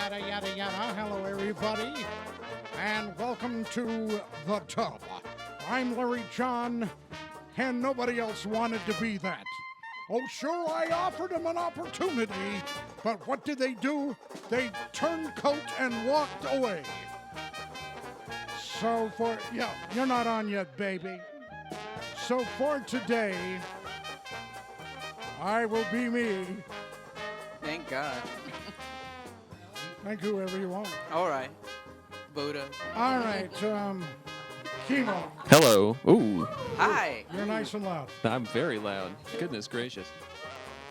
yada, yada, yada. Hello, everybody, and welcome to The Tub. I'm Larry John, and nobody else wanted to be that. Oh, sure, I offered them an opportunity, but what did they do? They turned coat and walked away. So you're not on yet, baby. So for today, I will be me. Thank God. Thank whoever you want. All right. Buddha. All right, Kimo. Hello. Ooh, Hi. You're nice and loud. I'm very loud. Goodness gracious.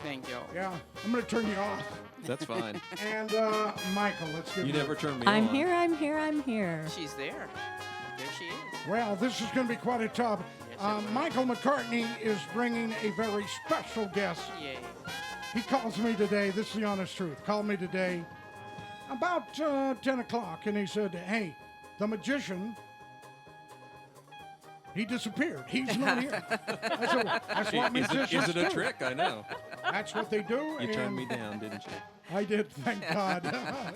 Thank you. Yeah, I'm going to turn you off. That's fine. And Michael, let's give You never turn me I'm on. here, I'm here, I'm here. She's there. There she is. Well, this is going to be quite a tub. Yes, it Micheal McCartney is bringing a very special guest. Yay. He calls me today, this is the honest truth, called me today about 10 o'clock, and he said, hey, the magician, he disappeared. He's not here. That's what magicians Is it a do. trick? I know. That's what they do. You and turned me down, didn't you? I did, thank God.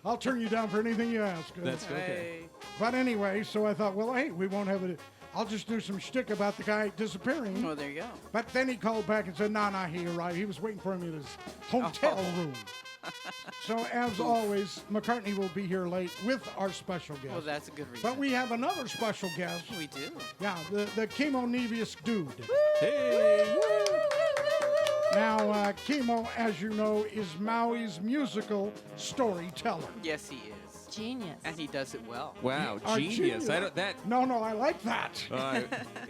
I'll turn you down for anything you ask. That's okay. Hey. But anyway, so I thought, well, hey, we won't have it. I'll just do some shtick about the guy disappearing. Well, there you go. But then he called back and said, nah, he arrived. He was waiting for him in his hotel room. So, as always, McCartney will be here late with our special guest. Well, that's a good reason. But we have another special guest. We do. Yeah, the Kimo Nevius dude. Hey. Now, Kimo, as you know, is Maui's musical storyteller. Yes, he is. Genius. And he does it well. Wow, Our genius. I don't that. No, I like that.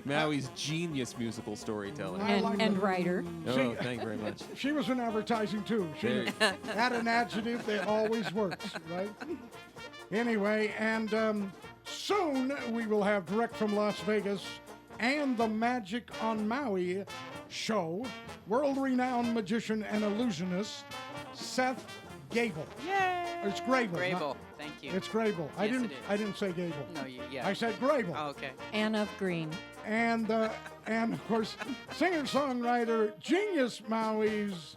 Maui's genius musical storytelling. I like And it. writer. Oh, thank you very much. She was in advertising, too. She had an adjective that always works, right? Anyway, and soon we will have direct from Las Vegas and the Magic on Maui show, world-renowned magician and illusionist Seth Grabel. Yay! It's Grabel. Grabel. Thank you. It's Grabel. Yes, it is. I didn't say Gable. No, yeah. I said Grabel. Oh, okay. Anne of Green. And of course, singer-songwriter, genius Maui's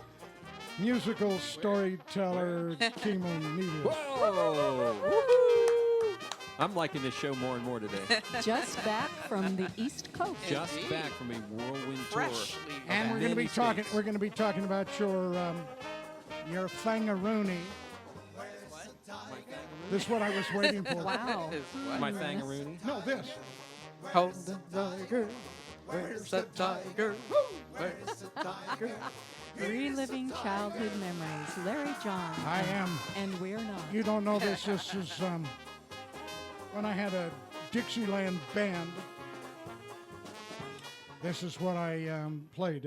musical storyteller, Kimo Nevius. Whoa! Woohoo! I'm liking this show more and more today. Just back from the East Coast. Just Indeed. back from a whirlwind tour. Freshly. And we're going to be Many talking. states. We're going to be talking about your thangaroony. This is what I was waiting for. Wow. My thangaroony. No, this. Hold the tiger. Where's the tiger? Where's the tiger? Reliving childhood memories. Larry John. I am. And we're not. You don't know this. This is when I had a Dixieland band. This is what I played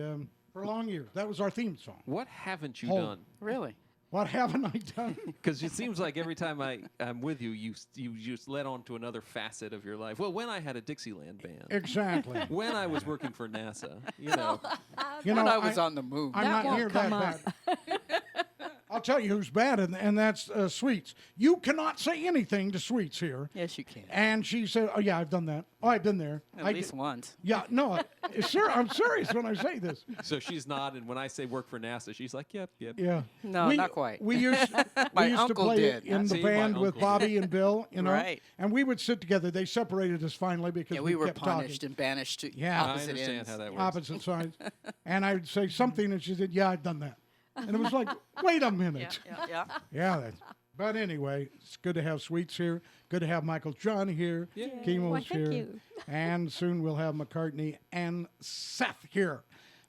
for a long years. That was our theme song. What haven't you Hold. done? Really? What haven't I done? Because it seems like every time I'm with you, you just led on to another facet of your life. Well, when I had a Dixieland band. Exactly. When I was working for NASA, you know. You When know, I was on the moon. I'm That not near won't that come bad. up. I'll tell you who's bad, and that's Sweets. You cannot say anything to Sweets here. Yes, you can. And she said, "Oh yeah, I've done that. Oh, I've been there. At I least did- once. Yeah, no, I'm serious when I say this. So she's not, and when I say work for NASA, she's like, yep. Yeah. No, not quite. We used My to uncle play did. in the See, my band with uncle Bobby and Bill, you know. Right. And we would sit together. They separated us finally because Yeah, we were kept punished talking. and banished to Yeah. I I opposite understand ends. how that works. Opposite sides. And I would say something, and she said, "Yeah, I've done that." And it was like, wait a minute. Yeah. Yeah. But anyway, it's good to have Sweets here. Good to have Michal John here. Yay. Kimo's Why, thank here. you. And soon we'll have McCartney and Seth here.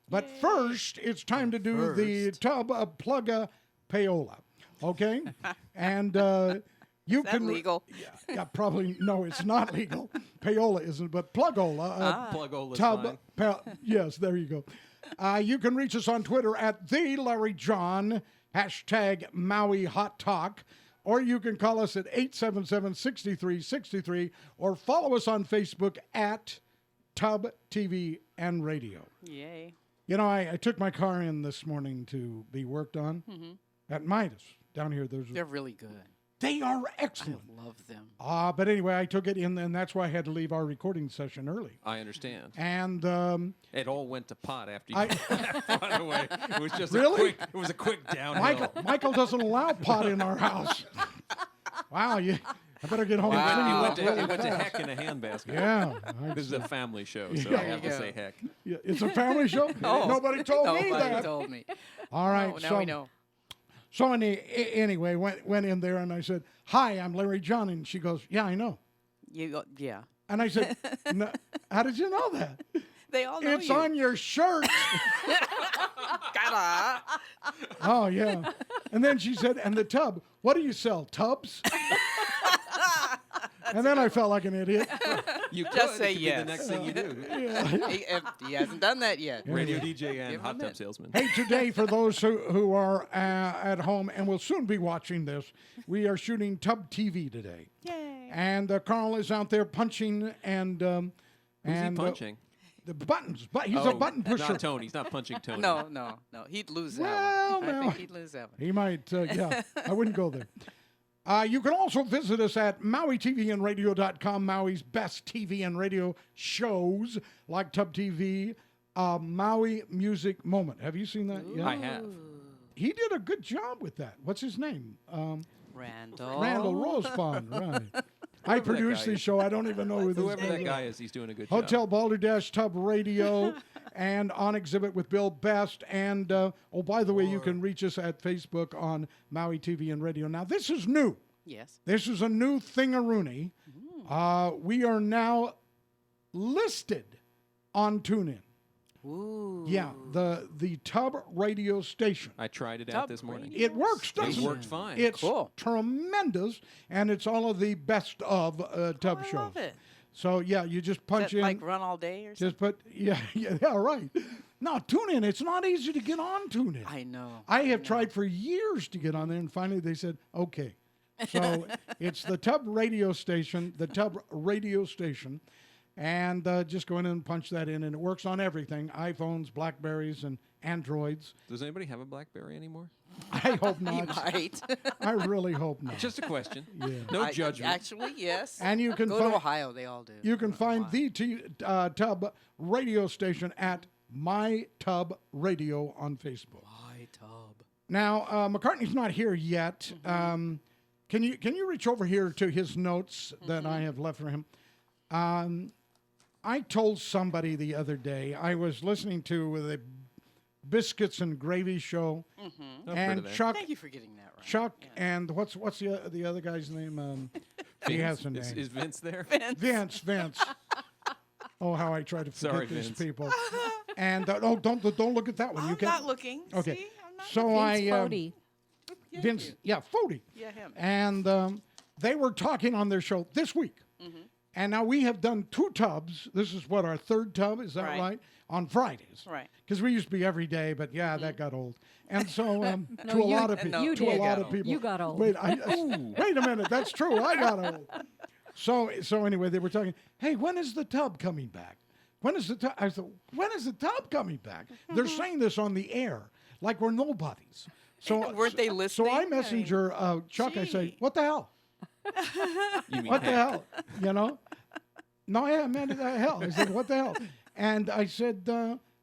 But first, it's time to do the tub of Plugga Payola. Okay? And you Is that can. legal? Yeah, probably. No, it's not legal. Payola isn't, but Plugola. Plug-ola's Tub. fine. Yes, there you go. You can reach us on Twitter at the Larry John, hashtag Maui Hot Talk, or you can call us at 877-6363, or follow us on Facebook at Tub TV and Radio. Yay. You know, I took my car in this morning to be worked on at Midas down here. They're really good. They are excellent. I love them. But anyway, I took it in, and that's why I had to leave our recording session early. I understand. And It all went to pot after you I- by the way. It was just Really? it was a quick downhill. Michael doesn't allow pot in our house. Wow, I better get home Wow. and clean you up It really went to fast. heck in a handbasket. Yeah, This is a family show, so Yeah. I have to Yeah. say heck. yeah, it's a family show. Oh. Nobody told me Nobody that. told me. All right, Oh, now so we know. so anyway, went in there and I said, "Hi, I'm Larry John," and she goes, "Yeah, I know." Yeah. And I said, no, "How did you know that?" They all know It's you. on your shirt. Gotta. Oh yeah. And then she said, "And the tub? What do you sell? Tubs?" And then I felt like an idiot. You could, Just say it could yes. be the next thing you do. He hasn't done that yet. Radio DJ and Give hot him tub it. salesman. Hey, today, for those who are at home and will soon be watching this, we are shooting Tub TV today. Yay. And Carl is out there punching and Who's and he punching? the buttons. But he's a button pusher. Not Tony. He's not punching Tony. No. He'd lose that Well, one. I no. think he'd lose that one. He might, yeah. I wouldn't go there. You can also visit us at MauiTVandRadio.com, Maui's best TV and radio shows like Tub TV, Maui Music Moment. Have you seen that yet? I have. He did a good job with that. What's his name? Randall. Randall Rosebond, right. I Whoever that produce guy this is. show. I don't even know who this Whoever that is. guy is, he's doing a good Hotel job. Balderdash Tub Radio and On Exhibit with Bill Best. And, by the way, you can reach us at Facebook on Maui TV and Radio. Now, this is new. Yes. This is a new thingaroony. We are now listed on TuneIn. Ooh. Yeah, the Tub radio station. I tried it Tub out this morning. radio. It works, doesn't It it? worked fine. It's Cool. tremendous, and it's all of the best of Tub I shows. love it. So, yeah, you just Is punch that in. like Run All Day or something? Just put, yeah, right. Now, TuneIn, it's not easy to get on TuneIn. I know. I have tried for years to get on there, and finally they said, okay. So it's the Tub radio station, and just go in and punch that in, and it works on everything, iPhones, Blackberries, and Androids. Does anybody have a BlackBerry anymore? I hope He not. might. I really hope not. Just a question. Yeah. No judgment. Actually, yes. And you can Go find to Ohio. They all do. you can I don't know find why. the Tub radio station at My Tub Radio on Facebook. My tub. Now, McCartney's not here yet. Mm-hmm. Can you reach over here to his notes that I have left for him? I told somebody the other day, I was listening to the Biscuits and Gravy show, I've heard and of that. Chuck, Thank you for getting that right. Chuck, and what's the other guy's name? He has a name. Is Vince there? Vince. Oh, how I try to forget Sorry, these Vince. people. And don't look at that one. You I'm can't. not looking. Okay. See? I'm not So looking. I Vince Fodi. Yeah, Vince, you. yeah, Fodi. Yeah, him. And they were talking on their show this week. Mm-hmm. And now we have done 2 tubs. This is what, our 3rd tub, is that Right. right? On Fridays. Right. Because we used to be every day, but yeah, that got old. And so to a you- lot of people, no, you to a did. lot got of old. people, You got old. Wait, wait a minute, that's true. I got old. So anyway, they were talking. Hey, when is the tub coming back? When is the tub? I said, when is the tub coming back? They're saying this on the air, like we're nobodies. So Weren't they So I listening? messenger Chuck. I say, gee. what the hell? You mean What the heck. hell? You know? No, I meant the hell. I said, what the hell? And I said,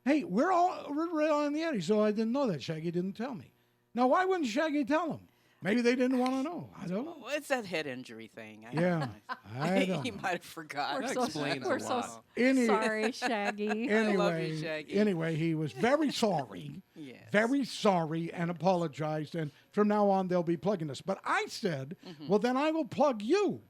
hey, we're right on the air. So I didn't know that. Shaggy didn't tell me. Now, why wouldn't Shaggy tell him? Maybe they didn't want to know. I don't know. Well, it's that head injury thing. I Yeah, don't know. I don't He know. might have forgotten. That so, explains a we're so lot. sorry, Shaggy. I love you, Shaggy. Anyway, he was very sorry. Yes. Very sorry and apologized. And from now on, they'll be plugging us. But I said, well, then I will plug you.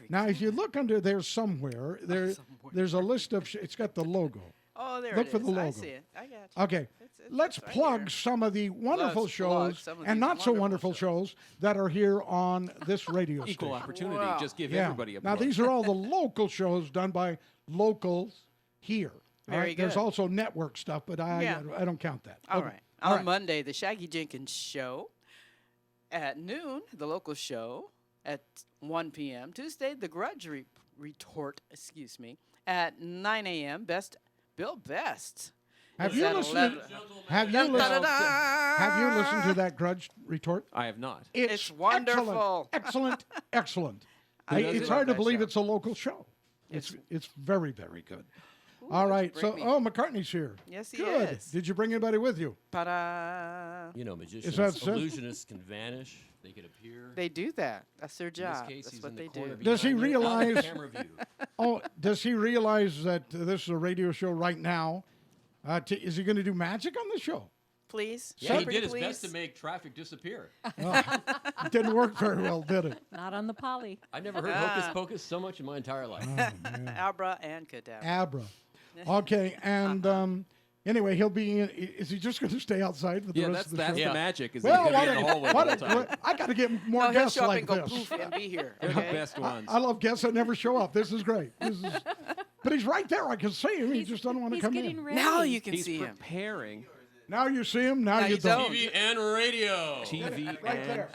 Now, if you look under there somewhere, there's a list of, it's got the logo. Oh, there Look it for is. the I logo. see it. I got you. Okay, It's let's right plug here. some of the wonderful Let's plug shows some of and these not so wonderful wonderful shows that are here on this radio Equal station. opportunity. Wow. Just give Yeah. everybody a Now, plug. these are all the local shows done by locals here. All Very There's good. also network stuff, but I don't count that. All Okay. right. All On right. Monday, the Shaggy Jenkins Show. At noon, the local show at 1 p.m. Tuesday, the Grudge Retort, at 9 a.m. Bill Best. Have Is you that listened? 11? Have you Dun, dun, listened? dun, dun. Have you listened to that Grudge retort? I have not. It's wonderful. Excellent, excellent. I does It's it? hard to Love that believe show. it's a local show. It's very, very good. All what'd you right. So, bring me? McCartney's here. Yes, he Good. is. Did you bring anybody with you? Ta-da. You know, magicians, that so? illusionists can vanish. They can appear. They do that. That's their In job. this case, That's he's what in they the corner do. Does he behind you, out of realize- camera view. Oh, does he realize that this is a radio show right now? Is he going to do magic on the show? Please. Yeah, he Pretty did his best please. to make traffic disappear. It didn't work very well, did it? Not on the poly. I never heard Hocus Pocus so much in my entire life. Abra and Cadabra. Abra. Okay, and anyway, he'll be in. Is he just going to stay outside for the Yeah, rest of the that's show? the magic. Is Well, that what he'll be in the hallway what the whole time. I got to get more No, he'll guests show up like and go this. poof and be here. They're the Okay? best ones. I love guests that never show up. This is great. But he's right there. I can see him. He just doesn't want to He's come getting in. ready. Now you can He's see him. preparing Now you see him. Now Now you you don't. don't. TV and radio. TV Right and there.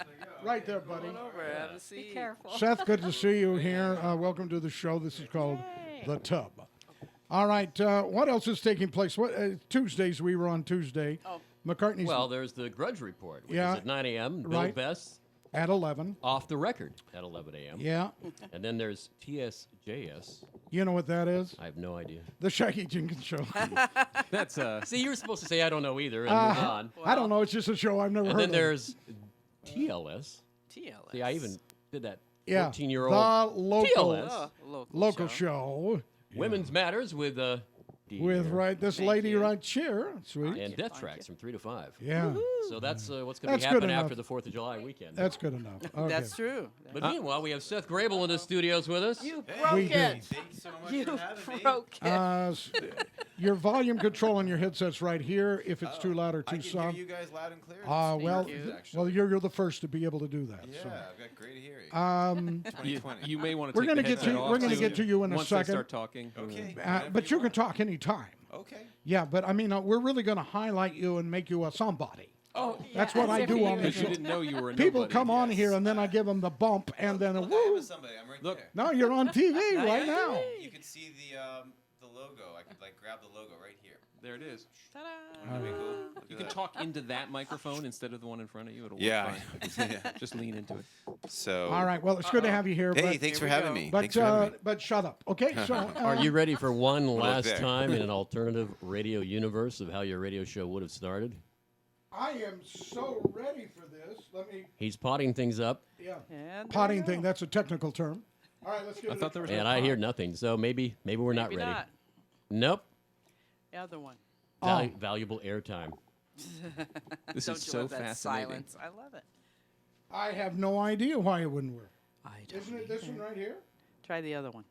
Right there, buddy. Over, have a seat. Be careful. Seth, good to see you here. Welcome to the show. This is called The Tub. All right. What else is taking place? Tuesdays, we were on Tuesday. Oh. McCartney's Well, there's the Grudge Report, which Yeah. is at 9 a.m. Bill Right. Best at 11. off the record at 11 a.m. Yeah. And then there's TSJS. You know what that is? I have no idea. The Shaggy Jenkins Show. that's See, you were supposed to say I don't know either and move on. I don't know. It's just a show I've never And heard then of. there's TLS. TLS. See, I even did that Yeah. 14-year-old The local, TLS. local show. Women's Matters with With this Thank lady you. right here. Sweet. and Death Tracks from 3 to 5. Yeah. So that's what's going to That's be good happening enough. after the 4th of July weekend. That's good enough. Okay. That's true. But meanwhile, we have Seth Grabel in the studios with us. You We broke do. it. Thank you so much You for having me. broke it. Your volume control on your headset's right here. If it's too loud or I too can soft. hear you guys loud and clear. Well, you. well, you're the first to be able to do that. yeah, So. I've got great hearing. you, 2020. you may want to We're take gonna the get to headset you- off we're gonna soon get to you in a once second. they start talking. Okay. But you can talk anytime. Okay. Yeah, but I mean, we're really going to highlight you and make you a somebody. Oh, That's what I do on the Because you show. didn't know you were a People nobody. come on here and then I give them the bump and then a Look, I am woo. a somebody. I'm right Look. there. No, you're on TV right now. You can see the logo. I could grab the logo right here. There it is. That'd be cool. Look You at can that. talk into that microphone instead of the one in front of you. It'll work Yeah. fine. Yeah. Just lean into it. So. All right. Well, it's good to have you here. Hey, but, thanks for Here we having go. me. but Thanks for having me. but shut up. Okay. So Are you ready for one look last there. time in an alternative radio universe of how your radio show would have started? I am so ready for this. Let me. He's potting things up, Yeah. And Potting thing. That's a technical term. All right. Let's get I it. thought there was and I hear nothing. So maybe we're not Maybe ready. not. Nope. The other one. Valuable airtime. This Don't is you so love that fascinating. silence? I love it. I have no idea why it wouldn't work. I don't Isn't it this one right here? Try the other one.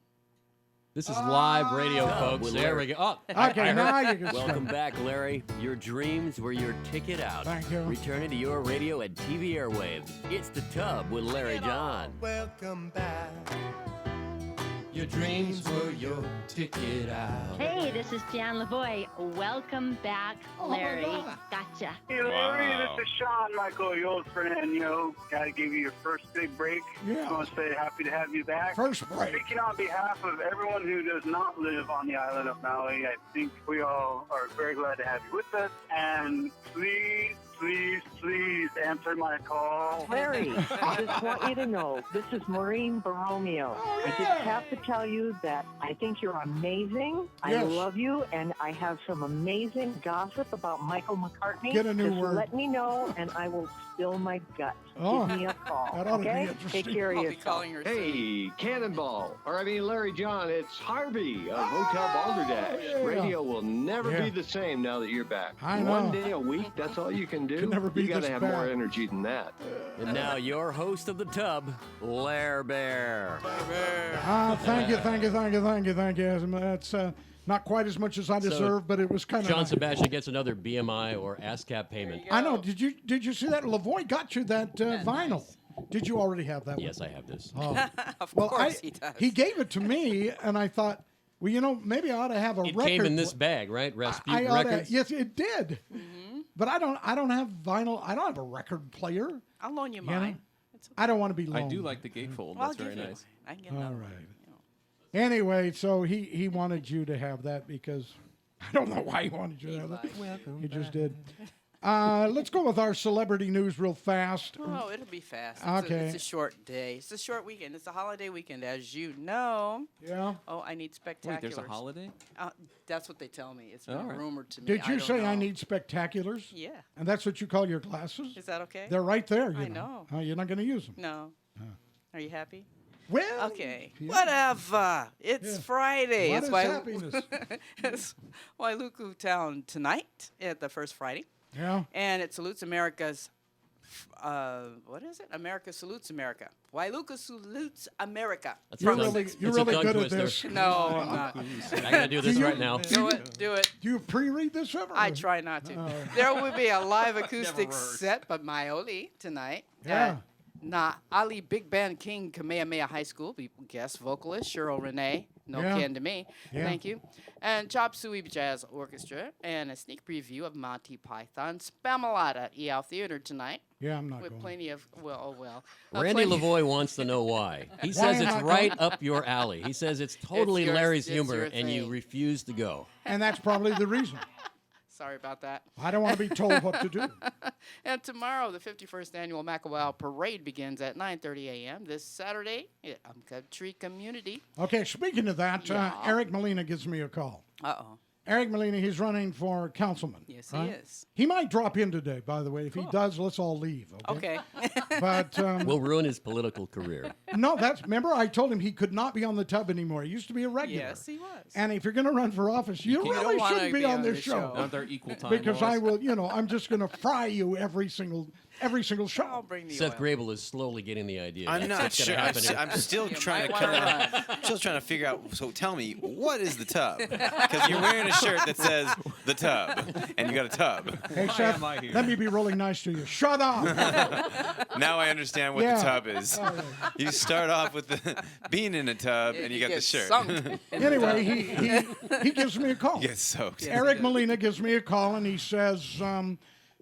This is live radio, folks. with There Larry. we go. Oh, Okay. Now you can Welcome start. back, Larry. Your dreams were your ticket out. Thank you. Returning to your radio and TV airwaves. It's The Tub with Larry John. Welcome back. your dreams were your ticket out. Hey, this is Jan Lavoie. Welcome back, Larry. Gotcha. Hey, Larry, Wow. this is Sean, Michael, your old friend. Gotta give you your first big break. Yeah. Just want to say happy to have you back. First break. Speaking on behalf of everyone who does not live on the island of Maui, I think we all are very glad to have you with us. And please, please, please answer my call. Larry, I just want you to know, this is Maureen Baromeo. I just have to tell you that I think you're amazing. I Yes. love you, and I have some amazing gossip about Micheal McCartney. Get a new just word. let me know, and I will spill my guts. Oh, Give me a call, that ought to be okay? interesting. Take care of I'll be yourself. calling her soon. Hey, Cannonball, Larry John, it's Harvey of Hotel Balderdash. yeah. Radio will never Yeah. be the same now that you're back. I know. One day a week, that's all you can do. Can never be you gotta this have bad. more energy than that. And now your host of The Tub, Lair Bear. Thank you. That's not quite as much as I deserve, but it was kind of. John Sebastian gets another BMI or ASCAP payment. I know. Did you see that? Lavoie got you that vinyl. Did you already have that Yes, I have this. one? Oh. Of Well, course he does. he gave it to me, and I thought, well, maybe I ought to have a It record. came in this bag, right? Rasputin I ought to, Records. yes, it did. But I don't have vinyl. I don't have a record player. I'll loan you You know? mine. It's okay. I don't want to be I lonely. do like the gatefold. I'll That's very give you nice. mine. I can get All another right. one, you know. Anyway, so he wanted you to have that because I don't know why he wanted you to have that. Welcome He just back. did. Let's go with our celebrity news real fast. Oh, it'll be fast. Okay. It's a short day. It's a short weekend. It's a holiday weekend, as you know. Yeah. Oh, I need spectaculars. Wait, there's a holiday? That's what they tell me. It's been All right. rumored to me. Did you don't say I know. need spectaculars? Yeah. And that's what you call your glasses? Is that okay? They're right there. You I know. know. You're not going to use them. No. Are you happy? Well. Okay. yeah. Whatever. It's Yeah. Friday. What it's is Wai- happiness? it's Wailuku Town tonight at the first Friday. Yeah. And it salutes America's, what is it? America salutes America. Wailuku salutes America. That's You're a tongue- really, you're that's a really tongue good at twister. this. No, I'm not. I'm gonna do this you- right now. Do it. Do it. Do you pre-read this ever? I try not to. Oh. There will be a live acoustic rehearse. set by Mioli tonight. Yeah. At Ali Big Band King Kamehameha High School. Guest vocalist Cheryl Renee. No Yeah. kin to me. Yeah. Thank you. And Chop Suey Jazz Orchestra. And a sneak preview of Monty Python's Spamalot at EL Theater tonight. Yeah, I'm not With going. plenty of, well. Randy plenty- Lavoie wants to know why. He Why says am it's I right going? up your alley. He says it's totally yours- Larry's it's humor, your and you thing. refuse to go. And that's probably the reason. Sorry about that. I don't want to be told what to do. And tomorrow, the 51st annual Macawao Parade begins at 9:30 a.m. this Saturday at Country Community. Okay, speaking of that, Yeah. Eric Molina gives me a call. Uh-oh. Eric Molina, he's running for councilman. Yes, he right? is. He might drop in today, by the way. If he does, let's all leave. Okay. Okay. But We'll ruin his political career. no, remember I told him he could not be on the tub anymore. He used to be a regular. Yes, he was. And if you're going to run for office, you don't really wanna shouldn't be on this show. Aren't there equal time Because laws? I will, I'm just going to fry you every single I'll show. bring the Seth oil. Grabel is slowly getting the idea. I'm That's not what's sure. gonna I'm, happen. I'm still You trying to might come wanna out. run. Still trying to figure out. So tell me, what is the tub? Because you're wearing a shirt that says the tub, and you got a tub. Hey, Seth, am I here? let me be really nice to you. Shut up. Now I understand what Yeah. the tub is. You start off with the being in a tub, and you got the get shirt. sunk in the Anyway, tub. he gives me a call. Get soaked. Yes, Eric he does. Molina gives me a call and he says,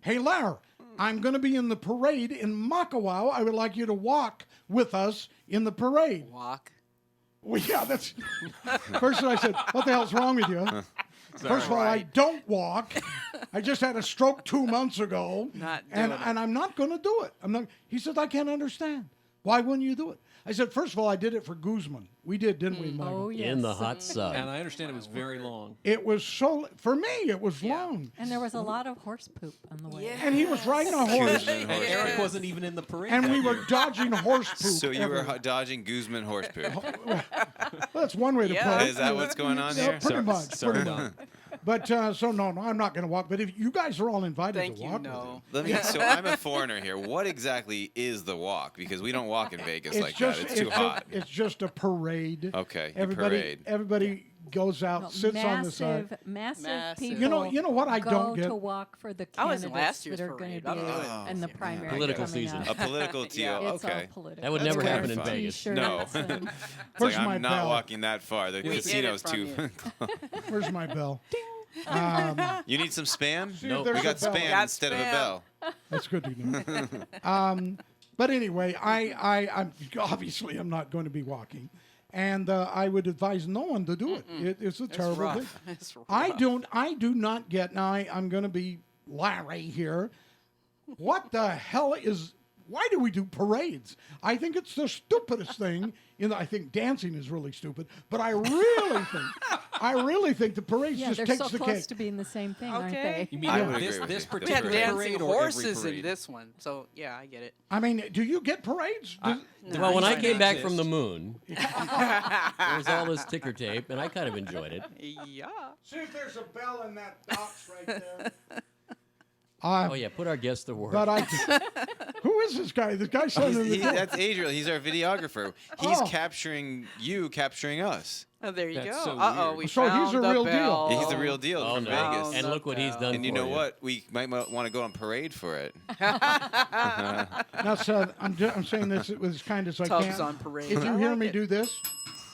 hey, Larry, I'm going to be in the parade in Makawao. I would like you to walk with us in the parade. Walk. Well, yeah, that's. First I said, what the hell's wrong with you? First of all, I don't walk. I just had a stroke 2 months ago. Not and doing it. and I'm not going to do it. I'm not. He said, I can't understand. Why wouldn't you do it? I said, first of all, I did it for Guzman. We did, didn't we, Michael? Oh, yes. In the hot sun. And I understand it was very long. It was so, for me, it was long. And there was a lot of horse poop on the way. And he was riding a horse. And Eric wasn't even in the parade. And that we were year. dodging horse poop. So you were everywhere. dodging Guzman horse poop. Well, that's one way to Yeah. put it. Is that what's going on Yeah, here? pretty Sorry, much. sorry, pretty Don. much. But so no, I'm not going to walk. But if you guys are all invited Thank to you, walk, no. Let me. So I'm a foreigner here. What exactly is the walk? Because we don't walk in Vegas it's like just that. It's too hot. It's just a parade. Okay, you Everybody parade. everybody goes out, No, sits on the side. massive people. You know what I go don't get? to walk for the I was in candidates last year's that are going parade. to I'm be good. in the Oh, primary. Political coming season. up. A political deal. It's Okay. all political. That would That's never happen in clarifying. Vegas. T-shirts No. and- It's Where's like my I'm not bell? walking that far. The We did it casino's from too. you. Where's my bell? You need some spam? See if Nope. there's We got a bell. spam Got instead of a spam. bell. That's good to know. But anyway, I'm obviously I'm not going to be walking, and I would advise no one to do it. It's a It's terrible rough. thing. It's rough. I do not get. Now I'm going to be Larry here. What the hell is? Why do we do parades? I think it's the stupidest thing. I think dancing is really stupid, but I really think the parade Yeah, just they're takes so the close cake. to being the same thing, aren't Okay. they? You mean I would this, agree with this you. We particular had dancing parade or every horses in parade? this one, so yeah, I get it. I mean, do you get parades? I- Does- the Well, when I reason came they back from the exist- moon, there was all this ticker tape, and I kind of enjoyed it. Yeah. See if there's a bell in that box right there. Oh, yeah, put our guest to work. But who is this guy? This guy sounded That's Adriel. He's our videographer. He's Oh. capturing us. Oh, there you That's go. so Uh-oh, weird. we So he's found a the real deal. bell. He's the real deal Oh, from no. Vegas. And look what he's done And you for know what? We might want to go on parade for it. Now, so I'm saying this with as kind as I Tubs can. on parade. If you I hear like me it. do this,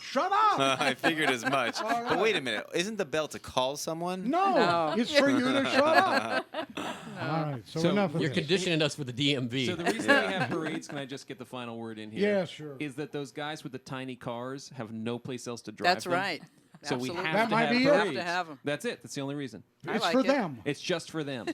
shut up. I figured as much. All But right. wait a minute. Isn't the bell to call someone? No, it's for you to shut up. No. All right, so So enough of You're this. conditioning us for the DMV. So the reason we have parades, can I just get the final word in here? Yeah, sure. Is that those guys with the tiny cars have no place else to drive That's them. right. So we Absolutely. have That to might have be it. parades. Have to have 'em. That's it. That's the only reason. I It's like for it. them. It's just for them.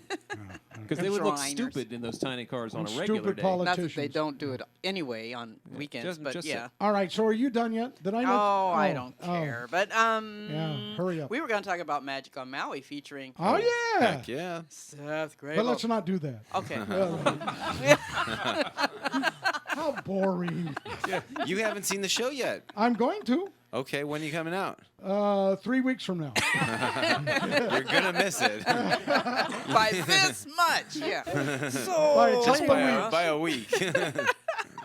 Because they would look Shriners. stupid in those tiny cars on a And regular stupid day. politics. Not that they Politicians. don't do it anyway on weekends, but just yeah. All right, so are you done yet? Did I know? Oh, I don't care. But Yeah, hurry up. we were going to talk about Magic on Maui featuring Oh, yeah. Heck yeah. Seth Grabel. But let's not do that. Okay. How boring. You haven't seen the show yet. I'm going to. Okay, when are you coming out? 3 weeks from now. You're gonna miss it. By this much, yeah. So By a Just couple of weeks. by a week.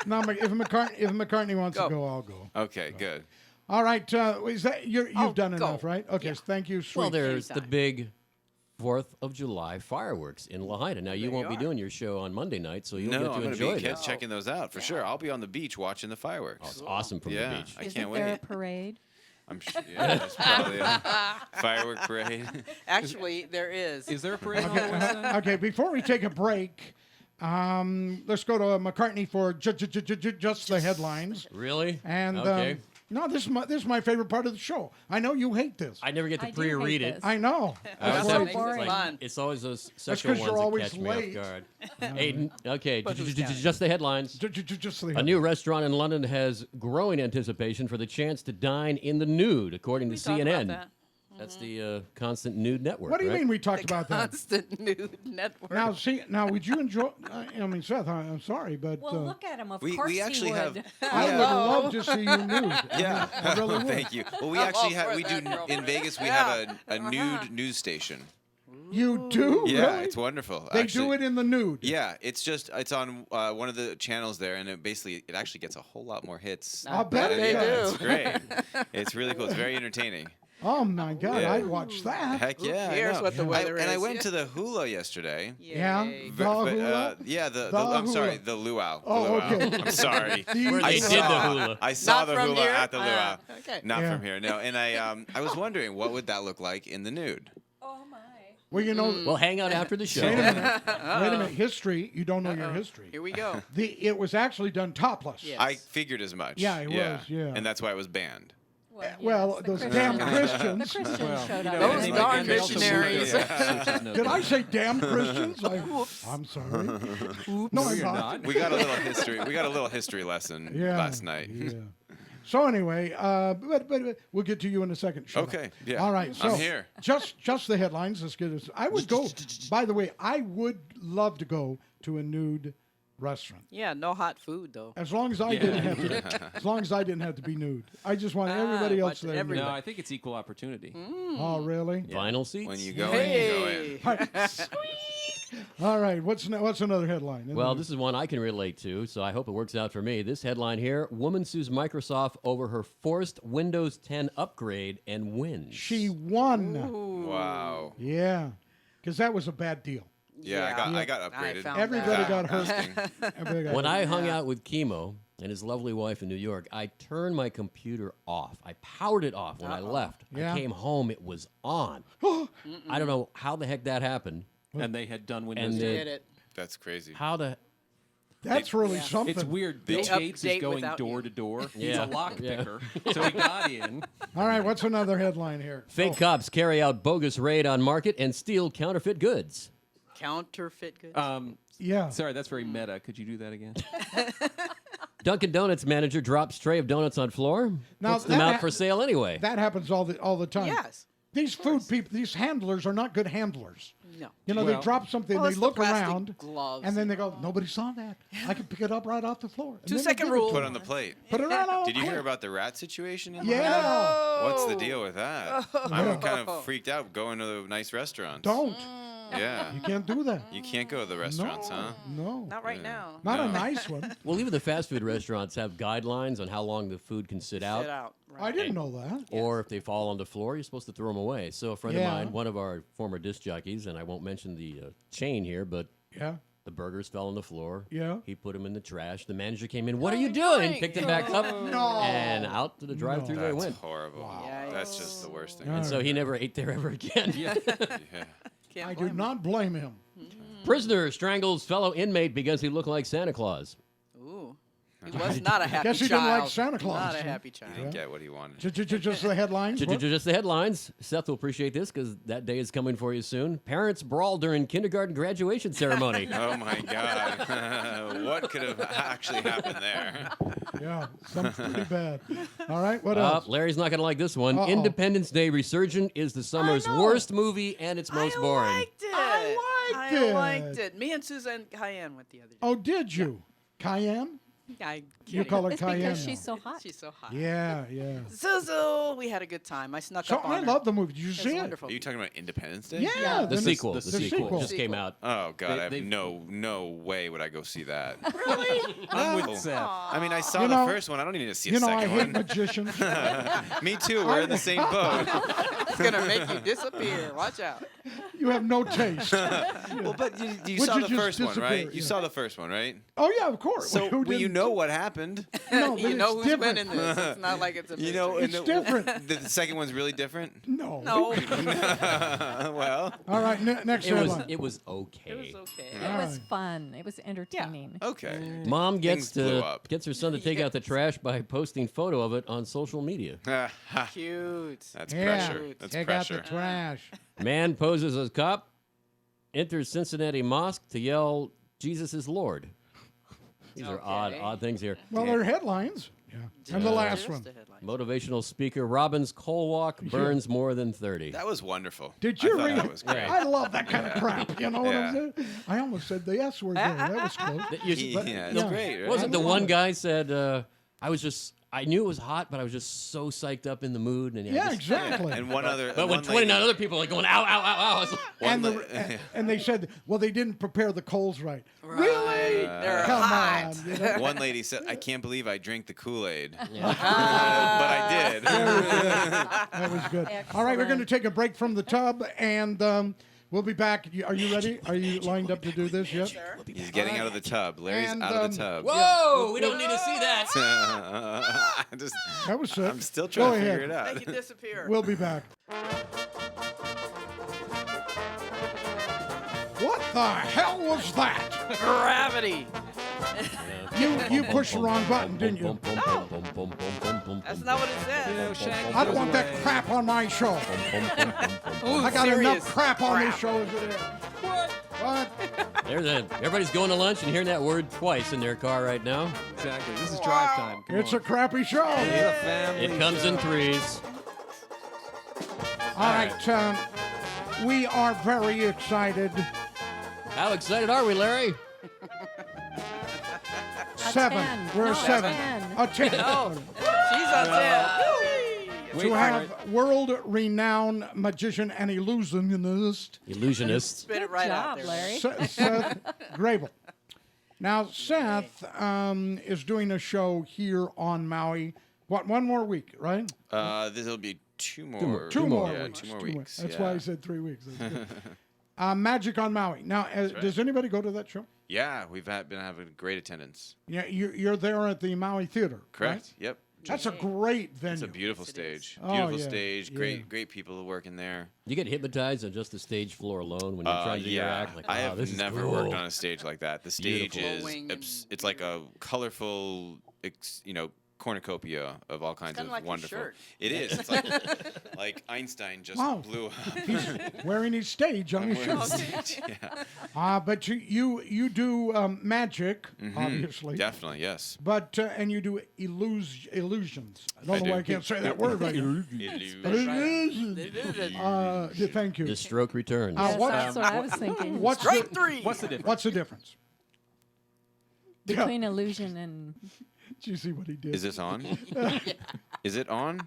No, if McCartney wants to go, I'll go. Okay, good. All right. Is that you've done go. enough, right? Okay. Yeah. Thank you, sweet. Well, there's the Anytime. big 4th of July fireworks in Lahaina. Now, you There won't you be are. doing your show on Monday night, so you'll No, get I'm to gonna enjoy be this. checking those out for sure. I'll be on the beach watching the fireworks. Oh, it's awesome from yeah, the beach. I Isn't can't there wait. a parade? I'm sure. Yeah, there's probably a firework parade. Actually, there is. Is there a parade on the west side? Okay. Before we take a break, let's go to McCartney for just the headlines. Really? And okay. no, this is my favorite part of the show. I know you hate this. I never get to I do hate pre-read it. this. I know. I always That's have- what makes it boring. fun. It's always those sexual 'cause ones you're that always catch me late. off guard. Hey, okay, But who's counting? just the headlines. Just the A new restaurant in London has growing anticipation for the chance to dine in the nude, according to We talked about CNN. that. That's the Constant Nude Network. What do you right? mean we talked about that? Constant Nude Network. Now, would you enjoy? I mean, Seth, I'm sorry, but Well, look at him. Of We course actually he have. would. I would love to see you nude. Yeah. I really would. Thank you. Well, we I'm actually all have. for We do that, girl. in Vegas. We have a nude news station. You do? Yeah, Really? it's wonderful. They actually. do it in the nude. Yeah, it's on one of the channels there, and it actually gets a whole lot more hits. I'll bet than- it yeah, does. It's great. It's really cool. It's very entertaining. Oh my God, Yeah. I'd watch that. Heck yeah! I cares know. what the weather And I is? went Yeah. to the hula yesterday. Yeah. Yay. The hula? Yeah, The I'm sorry, hula. the luau. The Oh, luau. okay. I'm sorry. Where I they did the hula. I saw Not the from hula here? at the luau. Ah, okay. Not Yeah. from here, no. And I was wondering what would that look like in the nude. Oh my. Well, you know, Well, hang out after the show. wait a minute. Wait a minute. History. You don't know your history. Here we go. It was actually done topless. Yeah. I figured as much. Yeah, it was, yeah. And that's why it was banned. Well, yes, those the damn Christians. Christians. The Christians showed up. Those and darn and they also missionaries. moved their searches note Did I there. say damn Christians? I'm sorry. No, I'm You're not. not. We got a little history. We got a little history lesson Yeah. last night. Yeah. So anyway, but we'll get to you in a second. Shut up. Okay, yeah. All right. So I'm here. Just the headlines. Let's get it. I would go. By the way, I would love to go to a nude restaurant. Yeah, no hot food though. As long as I didn't have to. As long as I didn't have to be nude. I just want everybody else watch there. everybody. No, nude. I think it's equal opportunity. Oh, really? Vinyl seats. When you go Hey. in, you go in. All right. What's another headline? Well, this is one I can relate to, so I hope it works out for me. This headline here: Woman sues Microsoft over her forced Windows 10 upgrade and wins. She won. Wow. Yeah, because that was a bad deal. Yeah, I got upgraded. found Everybody that. got hurt. Asking. Everybody got When hurt. I hung out with Kimo and his lovely wife in New York, I turned my computer off. I powered it off when I left. Yeah. I came home, it was on. I don't know how the heck that happened. And they had done Windows And 10. Did it. That's crazy. How the That's really something. It's weird. Bill They Gates update is going without door you. to door. He's Yeah. a lock Yeah. picker. So he got in. All right, what's another headline here? fake cops carry out bogus raid on market and steal counterfeit goods. Counterfeit goods. Yeah. Sorry, that's very meta. Could you do that again? Dunkin' Donuts manager drops tray of donuts on floor. Now, Puts them that out ha- for sale anyway. That happens all the time. yes. These food people, these handlers are not good handlers. No. You know, they Well- drop something, Well, they it's the look plastic around, gloves, and then they go, nobody saw that. I can pick it up right off the floor. And then they 2-second give it to rule. Put them. on the plate. Put it right on. Did you hear about the rat situation? In Yeah. Lahaina? What's the deal with that? I'm kind of freaked out going to the nice restaurants. Don't. Yeah. You can't do that. You can't go to the restaurants, no, huh? No. Not right now. Not a No. nice one. Well, even the fast food restaurants have guidelines on how long the food can sit out. Sit out. Right. I didn't know that. Or if they fall on the floor, you're supposed to throw them away. So a friend of Yeah. mine, one of our former disc jockeys, and I won't mention the chain here, but Yeah. the burgers fell on the floor. Yeah. He put them in the trash. The manager came in. What are you doing? Picked them back up. No. And out to the drive-through they That's went. horrible. Yikes. That's just the worst thing. And so he never ate there ever again. Yeah. Can't I blame do not blame him. Prisoner strangles fellow inmate because he looked like Santa Claus. Ooh. He was not a happy Guess he child. didn't like Santa Claus. Not a huh? happy He child. didn't get what he wanted. Just the headlines. What? Just the headlines. Seth will appreciate this because that day is coming for you soon. Parents brawl during kindergarten graduation ceremony. Oh my God! What could have actually happened there? Yeah, something pretty bad. All right, what else? Larry's not going to like this one. Uh-oh. Independence Day Resurgent is the summer's worst movie and it's most boring. I liked it. Me and Suzanne Cayenne went the other day. Oh, did you? Cayenne? You call her It's Cayenne. because now. she's so hot. She's so hot. Yeah. Zuzu, we had a good time. I snuck So up on I her. love the movie. Did you It was see it? wonderful. Are you talking about Independence Day? Yeah, The when sequel. the The sequel just came Sequel. out. Oh God! I They- have no way would I go see that. Really? I'm No. with Seth. I mean, I saw You the know- first one. I don't need to see a You know, I second hate one. magicians. Me too. We're in the same boat. It's gonna make you disappear. Watch out. You have no taste. Well, but you Would saw you the just first one, disappear? right? You Yeah. saw the first one, right? Oh yeah, of course. So Who well, you didn't? know what happened. No, You but know it's who's different. winning this. It's not like it's a You know, It's and different. The second one's really different. No. No. Well, All right, next It was headline. it was okay. It was okay. It was fun. It was entertaining. okay. Mom Things blew up. gets her son to take out the trash by posting photo of it on social media. Cute. That's Yeah. pressure. That's Take pressure. out the trash. Man poses as cop, enters Cincinnati mosque to yell, "Jesus is Lord." These are Okay. odd things here. Well, they're headlines. Yeah. And the last one. Motivational speaker Robbins Colewalk burns more than 30. That was wonderful. Did you I thought read that it? was great. I love that kind of crap. You know what I'm Yeah. saying? I almost said the S word there. That was close. Yeah, it's great. Right? Wasn't the one guy said, I knew it was hot, but I was just so psyched up in the mood. And Yeah, exactly. And one other. But when one 29 lady- other people are like going, ow, ow, ow, ow. I was like, And, one and they said, well, they didn't prepare the coals right. Right. Really? They're Come hot. on. You know? One lady said, "I can't believe I drank the Kool-Aid," but I did. That was good. All right, we're going to take a break from the tub, and we'll be back. Are you ready? Are you lined up to do this yet? He's getting out of the tub. Larry's And, out of the tub. whoa, we don't need to see that. That was sick. I'm still trying Go to ahead. figure it out. Make it disappear. We'll be back. What the hell was that? Gravity. You pushed the wrong button, didn't you? That's not what it says. I don't want that crap on my show. Ooh, I got serious enough crap on this crap. show as it is. What? Everybody's going to lunch and hearing that word twice in their car right now. Exactly. This is drive time. Come It's on. a crappy show. It's a family It comes in show. threes. All right, we are very excited. How excited are we, Larry? 7. 10. We're No, a 7. 10. A 10. No, she's on 10. Wait To for have it. world-renowned magician and illusionist Illusionist. Spit it Good right out job, there. Larry. Seth Grabel. Now, Seth is doing a show here on Maui. What, one more week, right? This will be two more. Two more Yeah, weeks. 2 more weeks. That's yeah. why I said 3 weeks. That's good. Magic on Maui. Now, does anybody go to that show? Yeah, we've been having great attendance. Yeah, you're there at the Maui Theater. Correct. right? Yep. That's a great venue. It's a beautiful stage. Oh, Beautiful yeah, stage. yeah. Great people working there. You get hypnotized on just the stage floor alone when you're trying to do your Yeah, act. Like, I wow, have this is never cool. worked on a stage like that. The stage Beautiful. is Glowing it's like a colorful, cornucopia of all kinds kinda of like your wonderful. shirt. It is. It's like Einstein just Wow. blew up. He's wearing his stage on I'm his wearing show. the stage. Yeah. But you do magic, obviously. Definitely, yes. But and you do illusions. I don't know why I can't say that word right. Illusions. Thank you. The stroke returns. Yes, what- that's what I was thinking. What's Strike the, 3. What's the difference? What's the difference? Between illusion and Did you see what he did? Is this on? Is it on?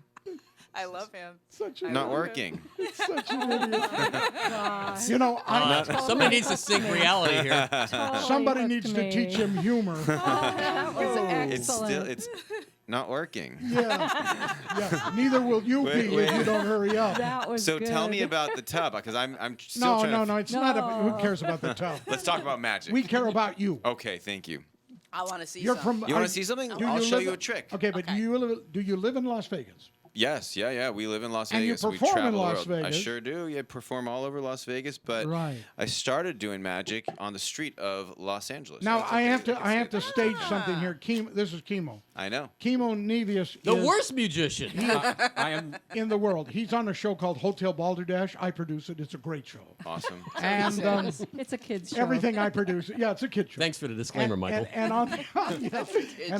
I love him. Such a Not working. Such an idiot. gosh, You know, Somebody needs to sync reality here. totally somebody hooked needs to me. teach him humor. That was It's still excellent. it's not working. Yeah. Neither will you Wait, be wait. if you don't hurry up. That was So good. tell me about the tub because I'm still No, trying no, to it's not. Who No. cares about the tub? Let's talk about magic. We care about you. Okay, thank you. I want to see You're some. from. You want to see something? do I'll you show live- you a trick. Okay, but do you live in Las Vegas? Yes, yeah. We live in Las And you Vegas. We perform in travel the Las world. I Vegas. sure do. Yeah, perform all over Las Vegas. But Right. I started doing magic on the street of Los Angeles. Now That's I okay. have to stage something here. This is Kimo. I know. Kimo Nevius The is worst musician. I am. in the world. He's on a show called Hotel Balderdash. I produce it. It's a great show. Awesome. And It's a kid's show. everything I produce. Yeah, it's a kid show. Thanks for the disclaimer, Michael. And on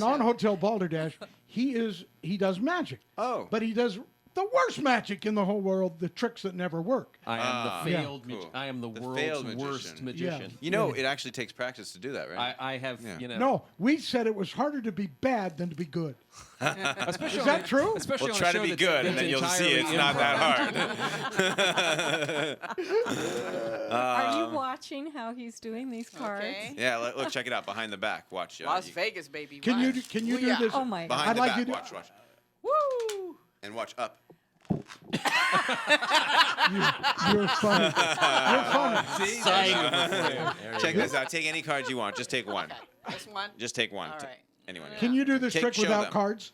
on Hotel Balderdash, he does magic. Oh. But he does the worst magic in the whole world, the tricks that never work. I am the Yeah. failed. Cool. I am the failed world's worst magician. You know, it actually takes practice to do that, right? I have. Yeah. You know. No, we said it was harder to be bad than to be good. Especially Is that true? Especially Well, on try a to show be that's good, and then you'll see it's entirely not improv. that hard. Are you watching how he's doing these cards? Okay. Yeah, look, check it out behind the back. Watch. Las Vegas, baby. Can you watch. do Booyah. this? Oh my God. Behind I'd the like back. you to- Watch. Woo! And watch up. You're funny. You're funny. Check this out. Take any cards you want. Just take one. This one. Just take one. All right. Anyone. Can you do this trick Show without them. cards?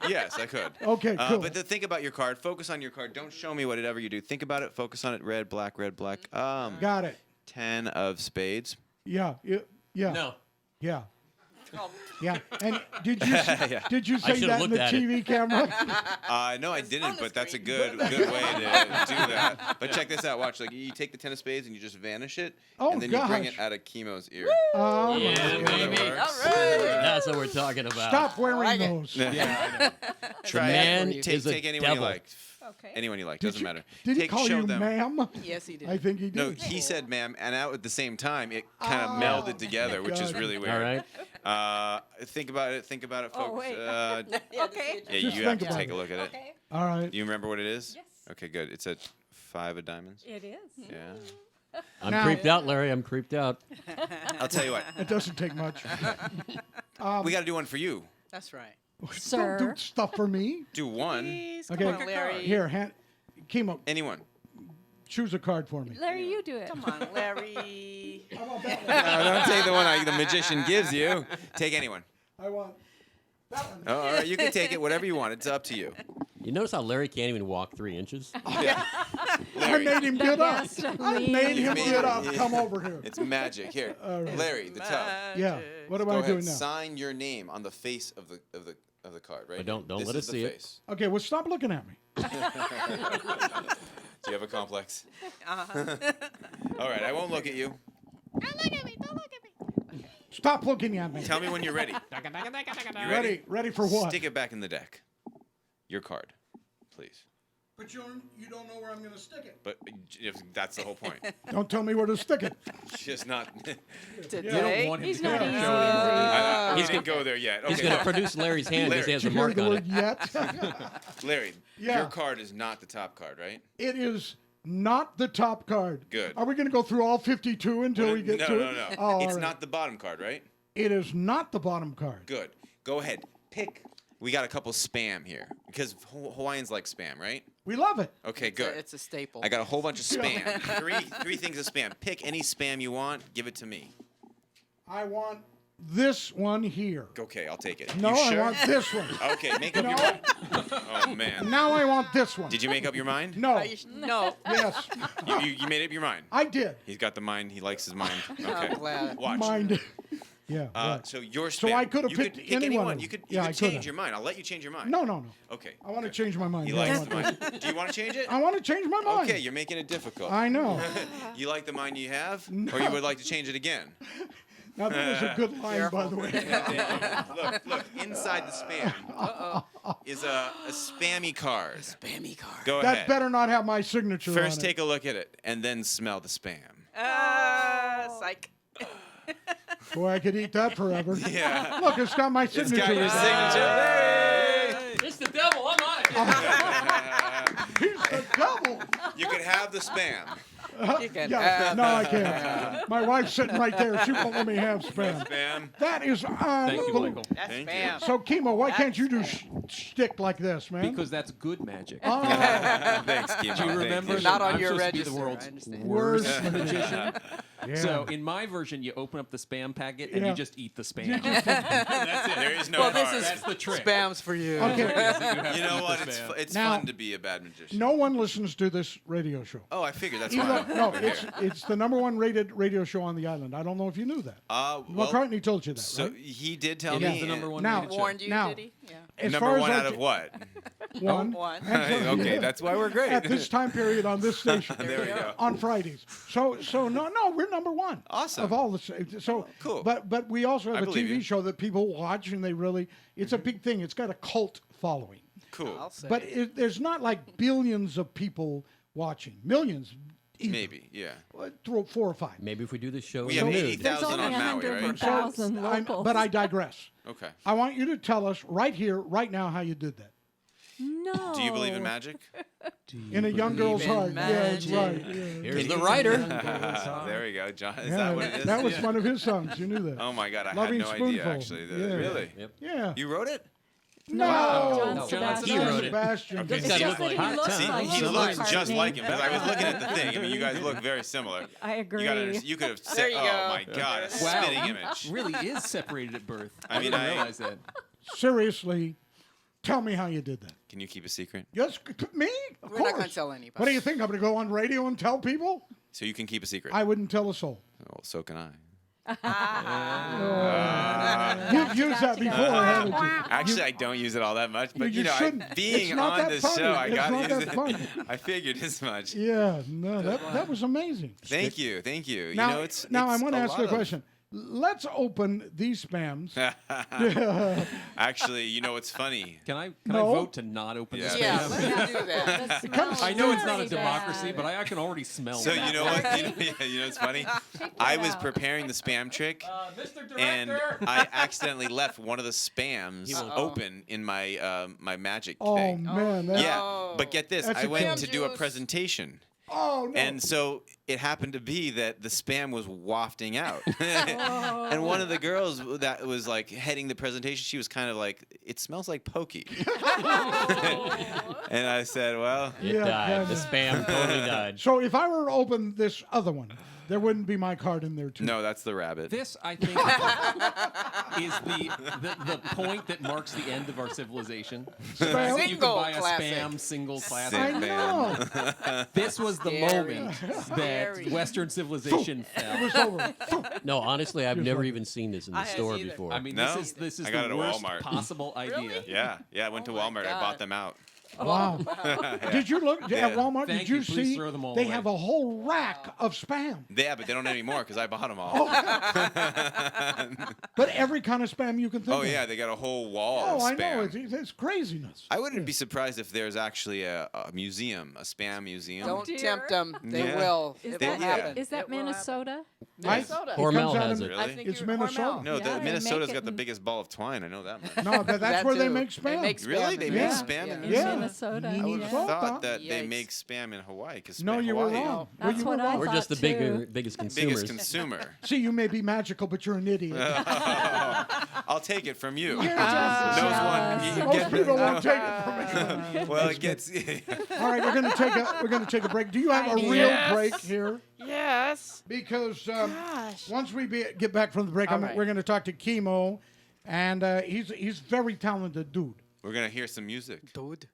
Yes, I could. Okay, cool. But think about your card. Focus on your card. Don't show me whatever you do. Think about it. Focus on it. Red, black, red, black. Got it. 10 of spades. Yeah. No. Yeah. Oh, Yeah. And did you did you I say should've that in looked the at it. TV camera? No, I didn't, on the but that's a screen. good way to do that. But check this out. Watch. Like you take the 10 of spades and you just vanish it, Oh, and then you bring gosh. it out of Kimo's ear. Oh, Yeah, my God. baby. Works. all right. That's what we're talking about. Stop wearing like it. those. Try man it. is a Take anyone devil. you like. Okay. Anyone you like. Did Doesn't you- matter. Did he Take, call show you them. ma'am? Yes, he did. I think he did. No, he said ma'am, and out at the same time, it kind of melded together, which is God. really weird. All right. Think about it, folks. Oh, wait. Okay. Yeah, Just you have think to about take it. a look at it. Okay. All right. Do you remember what it is? Yes. Okay, good. It's a 5 of diamonds. It is. Yeah. I'm Now- creeped out, Larry. I'm creeped out. I'll tell you what. It doesn't take much. We got to do one for you. That's right. Sir. Don't do stuff for me. Do one. Please, Okay. come on, Larry. Here, Kimo, Anyone. choose a card for me. Larry, you do it. Come on, Larry. No, don't take the one the magician gives you. Take anyone. I want that one. Oh, all right, you can take it, whatever you want. It's up to you. You notice how Larry can't even walk 3 inches? Yeah. I Larry, made him get up. best I made him made get him- up. Come over here. it's magic. Here, Larry, the tub. Yeah. What am Go I ahead. doing now? Sign your name on the face of the card, right? But don't This let is us the see it. face. Okay, well, stop looking at me. Do you have a complex? All right, I won't look at you. Don't look at me. Don't look at me. Stop looking at me. Tell me when you're ready. You Ready? Ready for what? Stick it back in the deck. Your card, please. But you don't know where I'm going to stick it. But that's the whole point. Don't tell me where to stick it. Just not. Today. want him He's to not go easy, show is I He's didn't go there yet. He's Okay. going to produce Larry's hand because he has Did a you hear mark the on word it. yet? Larry, Yeah. your card is not the top card, right? It is not the top card. Good. Are we going to go through all 52 until we get no, to no, it? no. Oh, It's all right. not the bottom card, right? It is not the bottom card. Good. Go ahead. Pick. We got a couple spam here because Hawaiians like spam, right? We love it. Okay, good. It's a staple. I got a whole bunch of spam. three things of spam. Pick any spam you want. Give it to me. I want this one here. Okay, I'll take it. No, You I sure? want this one. Okay, make up your mind. Oh man. Now I want this one. Did you make up your mind? No. No. Yes, You made up your mind. I did. He's got the mind. He likes his mind. Okay. I'm glad. Watch. Mind. Yeah. right. So your spam. So I could have you picked pick anyone. anyone. You could Yeah, I change could've. your mind. I'll let you change your mind. No, no, no. Okay. I want to change my mind. He Yeah, I likes want the this. mind. Do you want to change it? I want to change my mind. Okay, you're making it difficult. I know. You like the mind you have, or you would like to change it again? Now that was a good line, by the way. Look, inside the spam is a spammy card. Spammy card. Go That ahead. better not have my signature First, on it. take a look at it, and then smell the spam. Psych. Boy, I could eat that forever. Yeah. Look, it's got my It's signature. got your on it. signature. It's the devil. I'm on it. He's the devil. You could have the spam. You can Yeah, have no, I can't. My wife's sitting right there. She won't let me have spam. Spam. That is Thank you, unbelievable. Michael. That's Thank spam. So, Kimo, why can't you do stick like this, man? Because that's good magic. Oh, Thanks, Kimo. Do you Thank remember? you. Not on I'm your supposed to be register, the I world's understand. worst Worst. magician. So in my version, you open up the spam packet and Yeah. you just eat the spam. That's it. There is no Well, card. this is That's the trick. spams for you. Okay. You know what? It's Now- fun to be a bad magician. No one listens to this radio show. Oh, I figured that's Even why. though- no, it's the #1 rated radio show on the island. I don't know if you knew that. Well, McCartney told you that, so right? he did tell It me. is the number one Now- rated show. Warned you, Now- did he? Yeah. As Number far as one I out ca- of what? One. One. Okay, that's why we're great. At this time period on this station. There we go. On Fridays. So no, we're #1. Awesome. Of all the so Cool. But we also have I a believe TV you. show that people watch and they really it's a big thing. It's got a cult following. Cool. I'll say. But there's not like billions of people watching. Millions. Either. Maybe, yeah. Throw 4 or 5. Maybe if we do this show We in have nude. 80,000 There's on only Maui, right? 100,000 locals. But I digress. Okay. I want you to tell us right here, right now, how you did that. No. Do you believe in magic? In a young girl's in heart. Yeah, that's right. magic? Yeah. Here's the writer. There we go, John. Is Yeah, that what it is? that was one of his songs. You knew that. Oh my God, I Loving had no idea Spoonful. actually. Yeah. Really? Yep. Yeah. You wrote it? No. John No, Sebastian. he wrote it. Sebastian. Okay, It's so just that he looks See, like he Paul looks just McCartney. like him because I was looking at the thing. I mean, you guys look very similar. I agree. You could have There said, you "Oh go. my God, a Wow. spitting image." Really is separated at birth. I mean, didn't I- realize that. Seriously, tell me how you did that. Can you keep a secret? Yes, me? Of We're course. not going to tell anybody. What do you think? I'm going to go on radio and tell people? So you can keep a secret. I wouldn't tell a soul. Well, so can I. You've used that before, haven't you? Actually, I don't use it all that much, but You shouldn't. It's being not on that this funny. show, I It's got not to that use it. funny. I figured as much. Yeah, no, that was amazing. Thank you. Now, You know, it's I it's want to a ask you a lot of- question. Let's open these spams. Actually, you know what's funny? Can I No. vote to not open this? Yeah, spam? let me do that. I know it's not a Very democracy, bad. but I can already smell So that. you know what? You know what's funny? I was preparing the spam trick, Mr. and Director! I accidentally left one of the spams Uh-oh. open in my my magic Oh, thing. man. That's, Yeah, but get this, That's I a went kill. to do a Juice. presentation. Oh, no. And so it happened to be that the spam was wafting out. And one of the girls that was like heading the presentation, she was kind of like, "It smells like pokey." And I said, "Well, It Yeah, died. The yeah. spam totally died. So if I were to open this other one, there wouldn't be my card in there, too. no, that's the rabbit." This, I think, is the point that marks the end of our civilization. Spam? You can Single buy a classic. spam single classic. Sick, I man. know. This was the Scary. moment Scary. that Western civilization fell. It's over. No, honestly, I've never even seen this in the I store hadn't either. before. I mean, No? this is I got the it at worst Walmart. possible idea. Yeah, I went to Oh my Walmart. I God. bought them out. Wow. Did you look Yeah. at Walmart? Thank Did you you. Please see throw them all they away. have a whole rack of spam? Yeah, but they don't anymore because I bought them all. But every kind of spam you can think Oh of. yeah, they got a whole wall Oh, of I spam. know. It's craziness. I wouldn't be surprised if there's actually a museum, a spam museum. Don't dear. tempt them. They Yeah. will. Is It They- will yeah. happen. Is that It will happen. Minnesota? Minnesota. It Hormel comes out has of- it. Really? I think It's you're Minnesota. Hormel. No, Yeah, they Minnesota's make got the it in- biggest ball of twine. I know that much. No, that's That where they too. make spam. They make spam Really? in They make Minnesota. spam in In Yeah. Minnesota. I would Yeah. have thought that they Yikes. make spam in Hawaii because No, you were Hawaii wrong. That's you what were I wrong. We're just the thought, too. biggest consumers. biggest consumer. See, you may be magical, but you're an idiot. I'll take it from you. You're Knows just one. You Most get- people won't take it from me. Well, it gets. All right, we're gonna take a break. Do you have a real Yes. break here? Yes. Because Gosh. once we get back from the break, All right. we're gonna talk to Kimo, and he's very talented dude. We're gonna hear some music. Dude.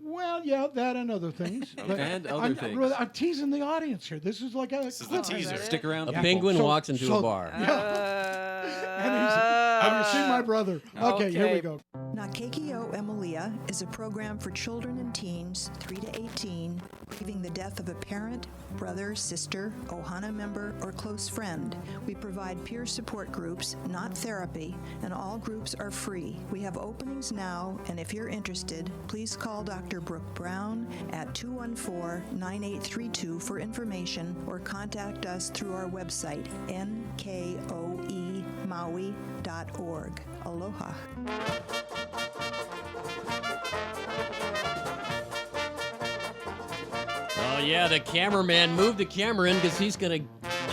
Well, yeah, that and other things. But And other I'm, things. I'm teasing the audience here. This is like a. This is the teaser. Stick around. A people. penguin So- walks into so- a bar. And have you seen my brother? Okay, here we Okay. go. Nakekio Emilia is a program for children and teens 3 to 18 grieving the death of a parent, brother, sister, Ohana member, or close friend. We provide peer support groups, not therapy, and all groups are free. We have openings now, and if you're interested, please call Dr. Brooke Brown at 214-9832 for information or contact us through our website, nkoemaui.org. Aloha. Oh, yeah, the cameraman moved the camera in because he's going to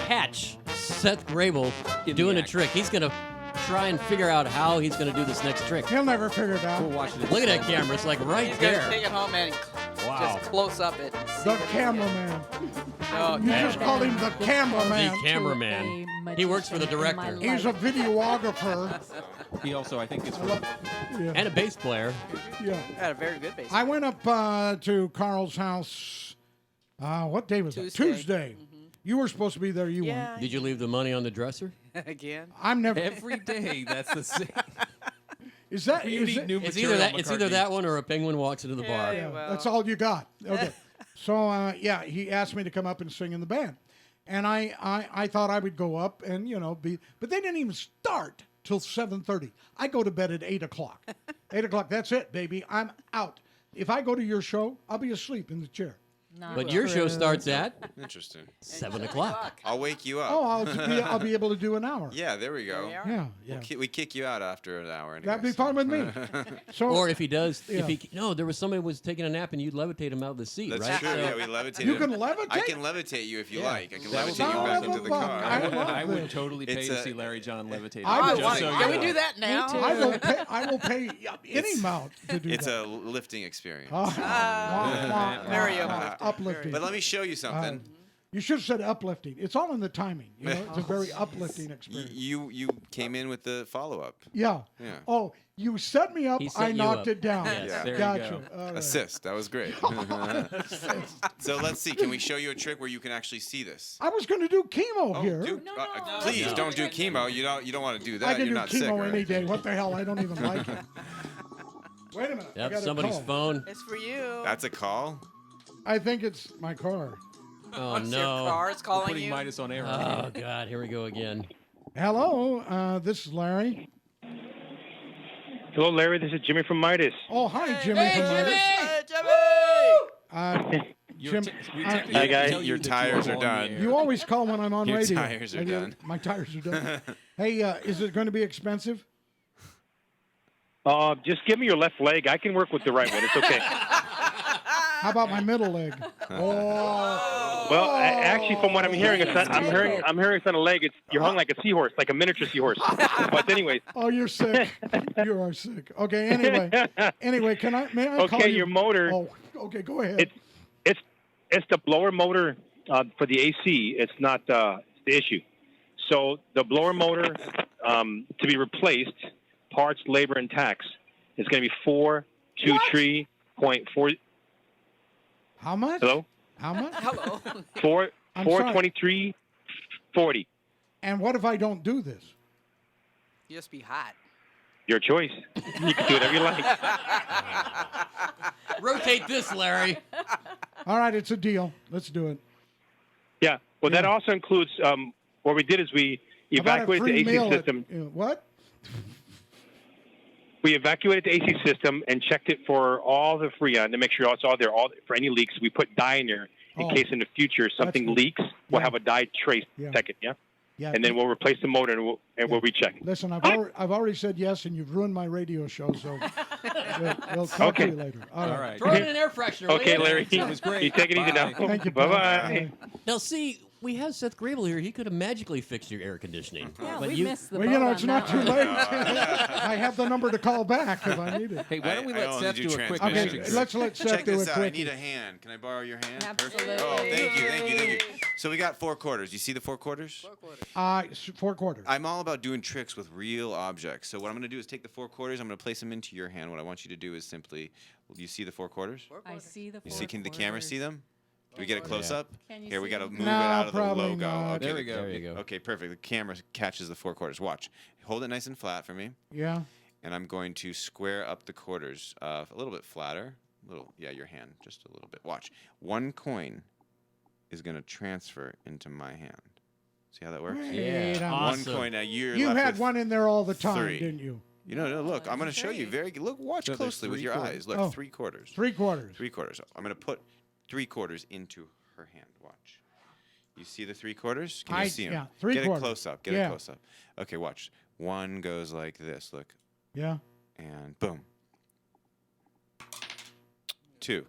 catch Seth Grabel doing a act. trick. He's going to try and figure out how he's going to do this next trick. He'll never figure it out. We'll watch it. Look at that camera. It's like right He's going to there. take it home and Wow. just close up it. and see The what he can get. cameraman. Oh, You just called him the cameraman. The cameraman. He works for the director. He's a videographer. He also, I think, is Yeah. And a bass player. Yeah. Got a very good bass. I went up to Carl's house. What day was it? Tuesday. You were supposed to be there. You weren't. Did you leave the money on the dresser? Again. I'm never. every day. That's the same. Is that? You is need it- new It's material, either that. It's either McCartney. that one or a penguin walks into the bar. Yeah, well. That's all you got. Okay. So yeah, he asked me to come up and sing in the band, and I thought I would go up and be, but they didn't even start till 7:30. I go to bed at 8 o'clock. 8 o'clock. That's it, baby. I'm out. If I go to your show, I'll be asleep in the chair. But your show starts at Interesting. 7 o'clock. I'll wake you up. Oh, I'll be able to do an hour. Yeah, there we go. Yeah, yeah. We kick you out after an hour. That'd be anyways. fine with me. So, Or if he does, Yeah. there was somebody was taking a nap and you'd levitate him out of the seat, That's right? true. So- Yeah, we levitate. You him. can levitate? I can levitate you if you Yeah. like. I can That would levitate be you back awesome. into the I car. I would this. totally pay It's to a- see Larry John levitate. I Just want- so you Can we know. do that now? I will pay any amount to do It's that. a lifting experience. Very uplifting. uplifting. But let me show you something. You should have said uplifting. It's all in the timing. It's a very uplifting experience. You came in with the follow up. Yeah. Yeah. Oh, you set me up. He set I you knocked up. it down. Yes. Yeah. There you Gotcha. go. All right. Assist. That was great. So let's see. Can we show you a trick where you can actually see this? I was going to do chemo Oh, here. please don't do chemo. You don't want to do that. I can You're do not chemo sick, right? any day. What the hell? I don't even like it. Wait a minute. I Yep, got a somebody's call. phone. It's for you. That's a call. I think it's my car. Oh It's your no! car. It's calling Putting you. Midas on air. Oh God! Here we go again. Hello. This is Larry. Hello, Larry. This is Jimmy from Midas. Oh, hi, Jimmy. Hey, from Jimmy! Midas. Jimmy! Jim, Hi, guys. Your tires are done. you always call when I'm on Your radio. tires are And done. My tires are done. Hey, is it going to be expensive? Just give me your left leg. I can work with the right one. It's okay. How about my middle leg? Oh. Well, actually, from what I'm hearing, it's not, I'm hearing it's not a leg. You're hung like a seahorse, like a miniature seahorse. But anyways. Oh, you're sick. You are sick. Okay. Anyway, may I call Okay, you? your motor. Oh, okay. Go ahead. It's the blower motor for the AC. It's not the issue. So the blower motor to be replaced, parts, labor, and tax is going to be 423.4. How much? Hello. How much? Hello. I'm sorry. 423.40. And what if I don't do this? You just be hot. Your choice. You can do whatever you like. Rotate this, Larry. All right, it's a deal. Let's do it. Yeah. Well, that Yeah. also includes what we did is we How about a evacuated free the AC meal at- system. what? We evacuated the AC system and checked it for all the Freon to make sure it's all there, for any leaks. We put dye in there in Oh. case in the future something good. leaks. We'll Yeah. have a dye trace Yeah. second, yeah? Yeah. And then we'll replace the motor and we'll recheck. Listen, I've already said yes, and you've ruined my radio show, so we'll talk to you later. All right. Throw in an air freshener. will Okay, you? Larry. It was great. You take it easy now. Thank you. Bye-bye. Now, see, we have Seth Grabel here. He could have magically fixed your air conditioning. Yeah, but we you, missed the Well, boat on it's not that too one. late. I have the number to call back if I need it. Hey, why don't we I let only Seth do do a quick transmissions. magic? Okay, let's let Seth Check do this a out. I quick. need a hand. Can I borrow your hand? Absolutely. Perfect. Oh, thank you. So we got 4 quarters. You see the 4 quarters? 4 quarters. I'm all about doing tricks with real objects. So what I'm going to do is take the 4 quarters. I'm going to place them into your hand. What I want you to do is simply, you see the 4 quarters? I see the You see? Can the camera see them? Do we get a close up? Can you Here, we see got to them? move No, it out of the probably logo. not. Okay, There we go. There you go. Okay, perfect. The camera catches the 4 quarters. Watch. Hold it nice and flat for me. Yeah. And I'm going to square up the quarters a little bit flatter. Your hand, just a little bit. Watch. 1 coin is going to transfer into my hand. See how that works? Great. Awesome. 1 coin. Now you're You left had with one in there all the time, 3. didn't you? No, look. I'm going to show you. Look, watch So there's closely with 3 your quarters. eyes. Look, Oh. 3 quarters. 3 quarters. 3 quarters. I'm going to put 3 quarters into her hand. Watch. You see the 3 quarters? Can you see them? yeah, 3 Get quarters. a close up. Get Yeah. a close up. Okay, watch. 1 goes like this. Look. Yeah. And boom. 2.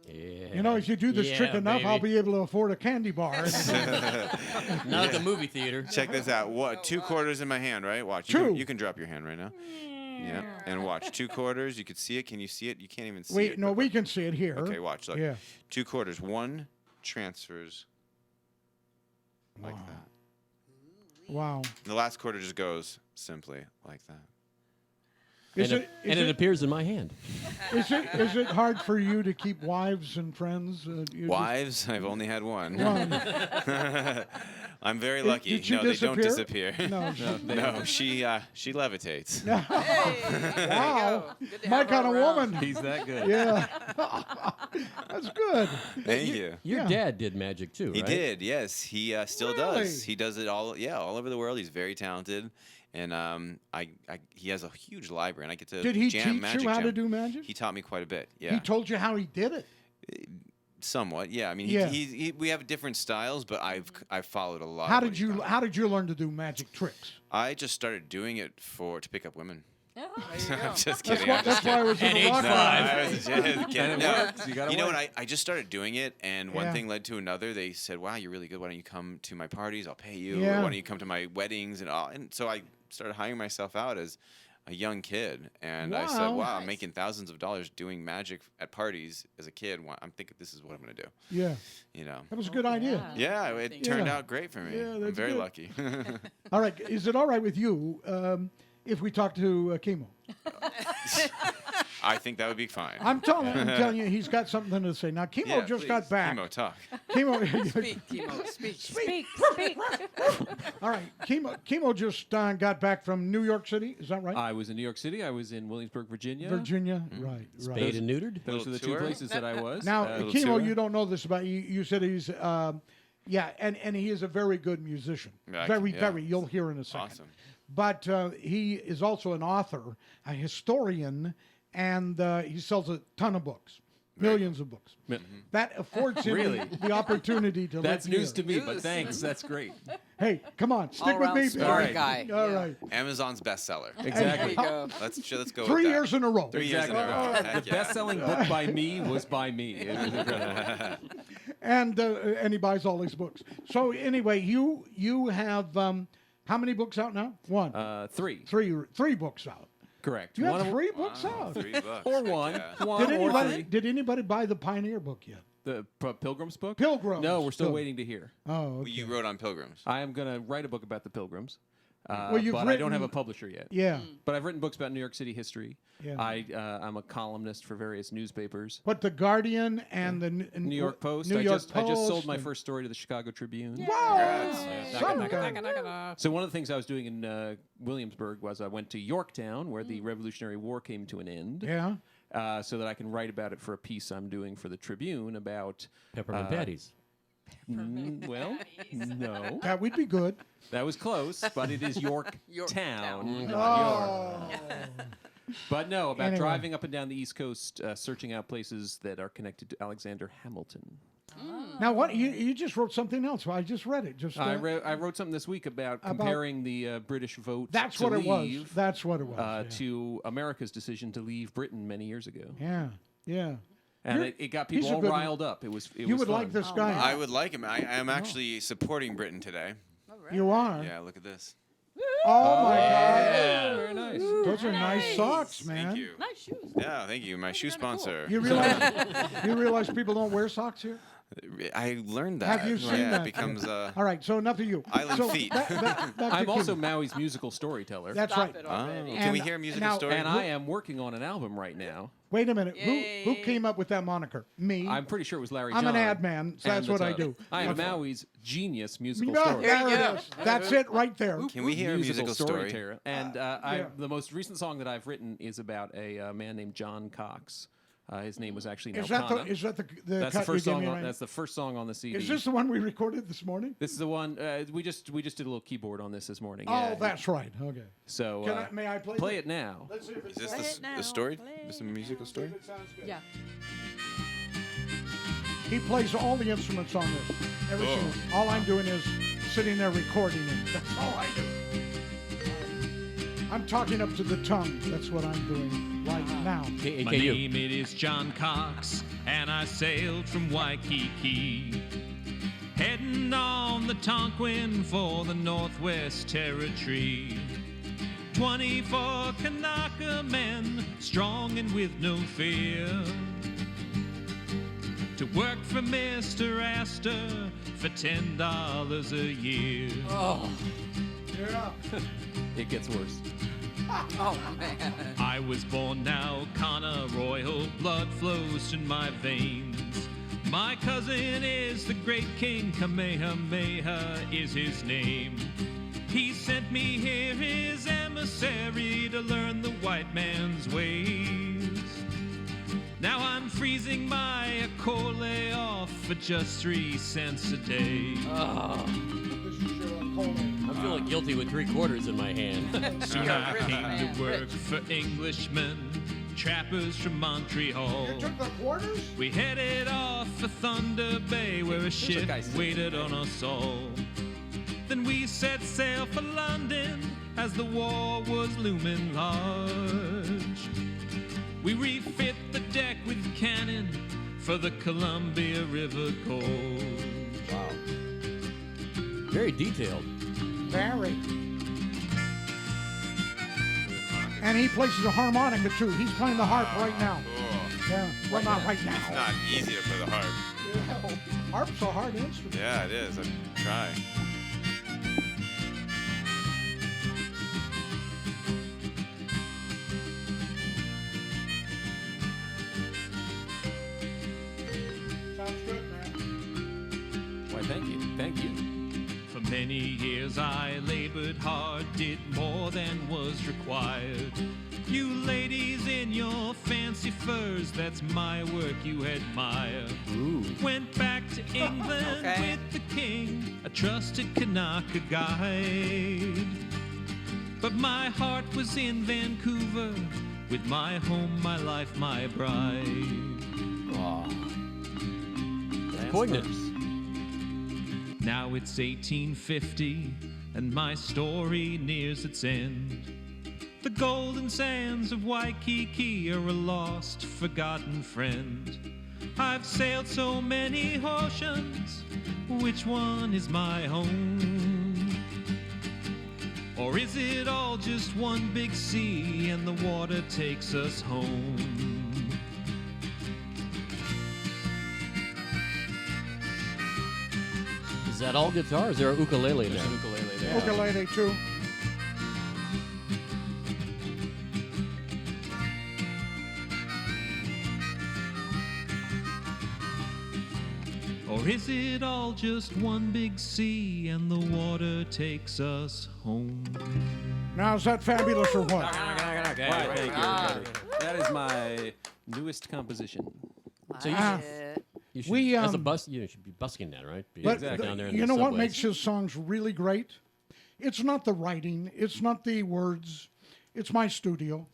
Yeah. You know, if you do this Yeah, trick enough, I'll baby. be able to afford a candy bar. Not at the movie theater. Check this out. What? 2 quarters in my hand, right? Watch. Two. You can drop your hand right now. Yeah. And watch. 2 quarters. You can see it. Can you see it? You can't even see Wait, it. no, but we look. can see it here. Okay, watch. Look. Yeah. 2 quarters. 1 transfers like that. Wow. The last quarter just goes simply like that. It appears in my hand. Is it hard for you to keep wives and friends? Wives? I've only had one. I'm very Did lucky. she No, they don't disappear? disappear. No, she levitates. Wow, my kind of woman. He's that good. Yeah, that's good. Thank you. Your dad did magic too, right? He did, yes. He still Really? does. He does it all over the world. He's very talented. And he has a huge library, and I get to Did he jam teach magic you how to jam. do magic? He taught me quite a bit. Yeah. He told you how he did it. Somewhat, yeah. I mean, Yeah. we have different styles, but I've followed a lot. How of what did he's you done. How did you learn to do magic tricks? I just started doing it to pick up women. I'm just That's kidding. why, I'm just that's why I was in the rock No, band. I was just kidding. And it No. works. You gotta You know work. what? I just started doing it, and one Yeah. thing led to another. They said, "Wow, you're really good. Why don't you come to my parties? I'll pay you. Yeah. Or why don't you come to my weddings and all?" And so I started hiring myself out as a young kid, and I said, Wow. "Wow, I'm making thousands of dollars doing magic at parties as a kid. I'm thinking this is what I'm going to do." Yeah, You know. that was a good idea. Yeah, it turned Yeah. out great for me. Yeah, I'm that's very good. lucky. All right, is it all right with you if we talk to Kimo? I think that would be fine. I'm telling you, he's got something to say. Now, Kimo Yeah, just please. got back. Kimo, talk. Kimo, Speak, Kimo. Speak. Speak. all right, Kimo just got back from New York City. Is that right? I was in New York City. I was in Williamsburg, Virginia. Virginia, right. Spayed and neutered. Those are the two tour? places that I was. Now, little Kimo, tour. you don't know this about you. You said he's, and he is a very good musician. Yeah, Very, yeah. very. You'll hear in a second. Awesome. But he is also an author, a historian, and he sells a ton of books, millions of books. That affords him Really? the opportunity to That's live news here. to me, but thanks. That's great. Hey, come on, stick with All-around me. story baby. guy. All Yeah. right. Amazon's bestseller. There Exactly. you go. Let's go. 3 with that. years in a row. 3 years in a Exactly. row. Oh, Heck The yeah. best-selling book by me was by me. It was incredible. And he buys all these books. So anyway, you have how many books out now? One. Three. Three books out. Correct. You One have of- 3 books out. 3 books. Or one. Yeah. One or three. Did anybody buy the Pioneer book yet? The Pilgrims book? Pilgrims. No, we're still Pil- waiting to hear. Oh, Well, okay. you wrote on Pilgrims. I am going to write a book about the Pilgrims. Well, you've but I don't have a written- publisher yet. Yeah. But I've written books about New York City history. Yeah. I'm a columnist for various newspapers. But the Guardian and the New York Post. New I York just sold Post my and- first story to the Chicago Tribune. Wow. Yeah. So one of the things I was doing in Williamsburg was I went to Yorktown, where the Revolutionary War came to an end. Yeah. So that I can write about it for a piece I'm doing for the Tribune about Peppermint patties. well, no, That would be good. that was close, but it is Yorktown. Yorktown. not York. But no, about Anyway. driving up and down the East Coast, searching out places that are connected to Alexander Hamilton. Now, what you just wrote something else. Well, I just read it. Just I wrote something this week about comparing the British vote That's to what it was. leave, That's what it was. Yeah. to America's decision to leave Britain many years ago. Yeah. Yeah. And You're- it got he's people a all good- riled up. It was You would like fun. this guy. I would like him. I am actually supporting Britain today. You are. Yeah, look at this. Oh my Yeah, God. very nice. Those are nice socks, man. Thank you. Nice shoes. Yeah, thank you. My shoe sponsor. You realize people don't wear socks here? I learned that. Have you seen yeah, that? It becomes All right, so enough of you. Island so feet. back to I'm also Kim. Maui's musical storyteller. That's Stop right. it Oh, already. can we And hear a musical now- story? And I am working on an album right now. Wait a minute. Who Yay. came up with that moniker? Me. I'm pretty sure it was Larry I'm John. an ad man, so and that's the what I Tub. do. I am Okay. Maui's genius musical Yeah, story. there you it go. is. That's it right there. Can we hear a musical story? storyteller. And yeah. the most recent song that I've written is about a man named John Cox. His name was actually Is that Nelcana. the That's the cut first you gave song. me right? That's the first song on the CD. Is this the one we recorded this morning? This is the one we just did a little keyboard on this morning. Oh, yeah. that's right. Okay. So May I play play it now. Let's see if it Is this sounds- the story? Is this a musical story? if it sounds good. Yeah. He plays all the instruments on this. Every single. All I'm doing is sitting there recording it. That's all I do. I'm talking up to the tongue. That's what I'm doing right now. My name it is John Cox, and I sailed from Waikiki, heading on the Tonquin for the Northwest Territory. 24 Kanaka men, strong and with no fear. to work for Mr. Astor for $10 a year. Oh. Yeah. It gets worse. Oh, man. I was born now, Connor, royal blood flows in my veins. My cousin is the great king, Kamehameha is his name. He sent me here, his emissary, to learn the white man's ways. Now I'm freezing my Akole off for just 3 cents a day. Oh. I'm feeling guilty with 3/4 in my hand. I came to work for Englishmen, trappers from Montreal. You took the quarters? We headed off for Thunder Bay, where a ship waited on us all. Then we set sail for London as the war was looming large. We refit the deck with cannon for the Columbia River Gorge. Wow. Very detailed. Very. And he plays the harmonica too. He's playing the harp right now. Cool. Yeah. Well, not right now. It's not easy to play the harp. Yeah. Harp's a hard instrument. Yeah, it is. I try. Sounds good, man. Why, thank you. Thank you. For many years I labored hard, did more than was required. You ladies in your fancy furs, that's my work you admire. Ooh. Went back to England with the king, a trusted Kanaka guide. But my heart was in Vancouver, with my home, my life, my bride. Oh. Poignant. Now it's 1850, and my story nears its end. The golden sands of Waikiki are a lost, forgotten friend. I've sailed so many oceans, which one is my home? Or is it all just one big sea, and the water takes us home? Is that all guitar? Is there a ukulele there? There's an ukulele there. Ukulele too. Or is it all just one big sea, and the water takes us home? Now, is that fabulous or what? Why, thank you, everybody. That is my newest composition. So you should, as a bus, you should be busking that, right? Be But down there in you the know what subways. makes his songs really great? It's not the writing. It's not the words. It's my studio.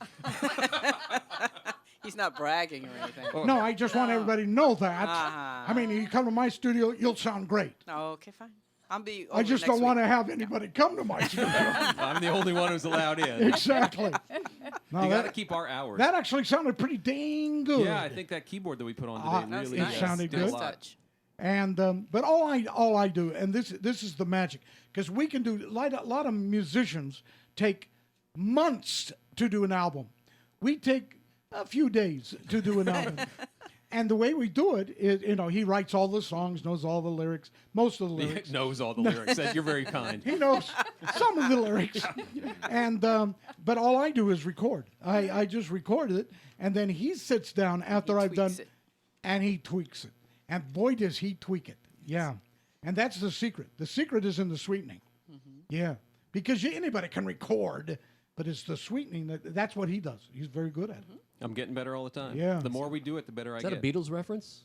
He's not bragging or anything. No, I just want everybody to know that. I mean, you come to my studio, you'll sound great. Oh, okay, fine. I'll be. I just don't want to have anybody come to my studio. I'm the only one who's allowed in. Exactly. No, You got to keep our hours. That actually sounded pretty dang good. Yeah, I think that keyboard that we put on today really it sounded did a good. lot. And but all I do, and this is the magic, because we can do a lot of musicians take months to do an album. We take a few days to do an album. And the way we do it is, he writes all the songs, knows all the lyrics, most of the lyrics. He knows all the lyrics. You're very kind. He knows some of the lyrics. And but all I do is record. I just record it, and then he sits down after I've done, and he tweaks it. And boy, does he tweak it. Yeah. And that's the secret. The secret is in the sweetening. Mm-hmm. Yeah. Because anybody can record, but it's the sweetening. That's what he does. He's very good at it. I'm getting better all the time. Yeah. The more we do it, the better Is I that get. a Beatles reference?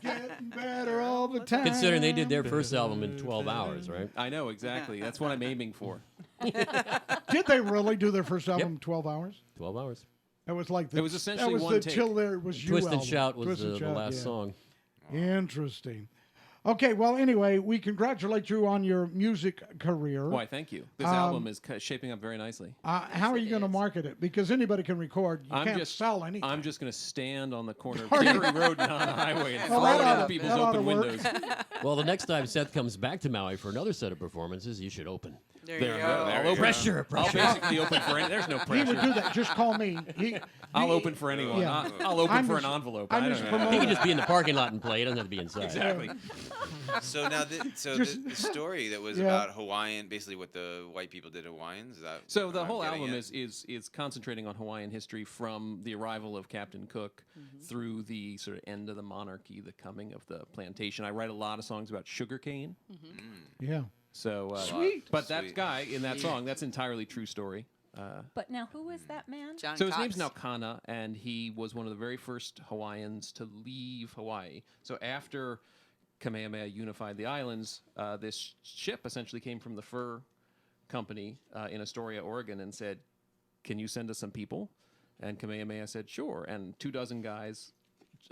Getting better all the time. Considering they did their first album in 12 hours, right? I know, exactly. That's what I'm aiming for. Did they really do their first album in 12 hours? 12 hours. That was like It was essentially that was one the take. Till There Was You Twist and album. Shout was Twist and the Shout, last yeah. song. Interesting. Okay, well, anyway, we congratulate you on your music career. Why, thank you. This album is shaping up very nicely. How are you going to market it? Because anybody can record. You can't sell anything. I'm just going to stand on the corner of Are you? Gary Road and on the highway and Well, throw that it oughta- into people's that oughta open work. windows. Well, the next time Seth comes back to Maui for another set of performances, you should open. There There you you go. go. I'll open, Pressure, I'll pressure. basically open for any. There's no He pressure. would do that. Just call me. I'll open for anyone. Yeah. I'll open I'm for just- an envelope. I'm I just don't know. promoting- He can just be in the parking lot and play. He doesn't have to be inside. Exactly. So now, the story that was Yeah. about Hawaiian, basically what the white people did to Hawaiians. Is that So what the I'm whole getting album at? is concentrating on Hawaiian history from the arrival of Captain Cook through the sort of end of the monarchy, the coming of the plantation. I write a lot of songs about sugarcane. Yeah. So Sweet. but that Sweet. guy in that song, that's entirely true story. But now, who is that man? John So his Cox. name's now Kana, and he was one of the very first Hawaiians to leave Hawaii. So after Kamehameha unified the islands, this ship essentially came from the fur company in Astoria, Oregon, and said, "Can you send us some people?" And Kamehameha said, "Sure." And 24 guys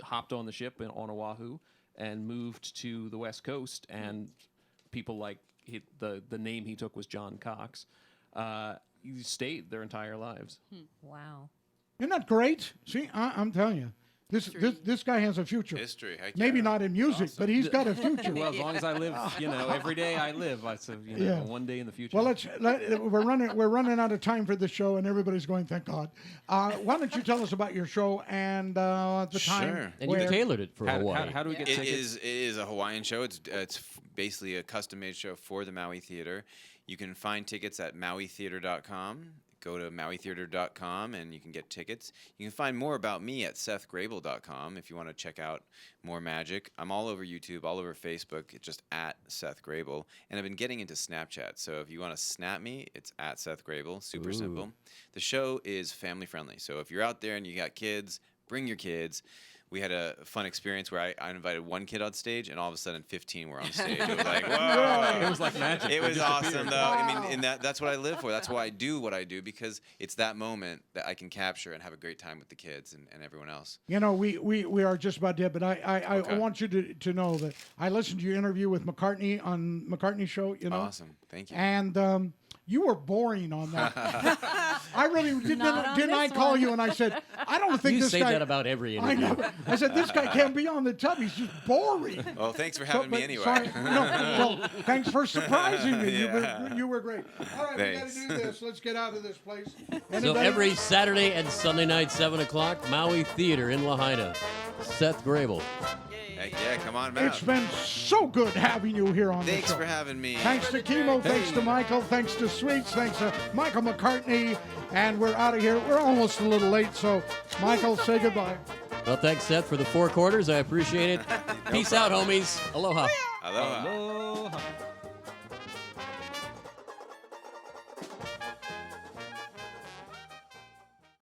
hopped on the ship on Oahu and moved to the West Coast. And people like the name he took was John Cox. He stayed their entire lives. Wow. Isn't that great? See, I'm telling you, this guy has a future. History. Heck Maybe yeah. not in music, but he's got a future. Well, as long as I live, every day I live, Yeah. one day in the future. Well, we're running out of time for the show, and everybody's going, thank God. Why don't you tell us about your show and the time? Sure. And you tailored it for Hawaii. How do we get It tickets? is a Hawaiian show. It's basically a custom-made show for the Maui Theater. You can find tickets at mauitheater.com. Go to mauitheater.com and you can get tickets. You can find more about me at sethgrabel.com if you want to check out more magic. I'm all over YouTube, all over Facebook. It's just at Seth Grabel. And I've been getting into Snapchat. So if you want to snap me, it's at Seth Grabel. Super simple. The show is family friendly. So if you're out there and you got kids, bring your kids. We had a fun experience where I invited one kid on stage, and all of a sudden 15 were on stage. It was like, whoa! It was like magic. It They was just awesome, appeared. though. I mean, that's what I live for. That's why I do what I do, because it's that moment that I can capture and have a great time with the kids and everyone else. You know, we are just about dead, but I want you to know that I listened to your interview with McCartney on McCartney's show. You know, Awesome, thank you. And you were boring on that. I really didn't. Not on Didn't I this call one. you and I said, I don't think You this say guy. that about every I interview. know. I said this guy can't be on the tub. He's just boring. Well, thanks for having me anyway. Sorry, no, well, thanks for surprising me. Yeah. You were great. All right, Thanks. we got to do this. Let's get out of this place. So Anybody? every Saturday and Sunday night, 7 o'clock, Maui Theater in Lahaina. Seth Grabel. Heck yeah, come on It's back. been so good having you here on Thanks the show. for having me. Thanks to Kimo, thanks to Michael, thanks to Sweets, thanks to Micheal McCartney, and we're out of here. We're almost a little late, so Michael, say goodbye. Well, thanks, Seth, for the 4 quarters. I appreciate it. Peace out, homies. Aloha. Aloha. Aloha.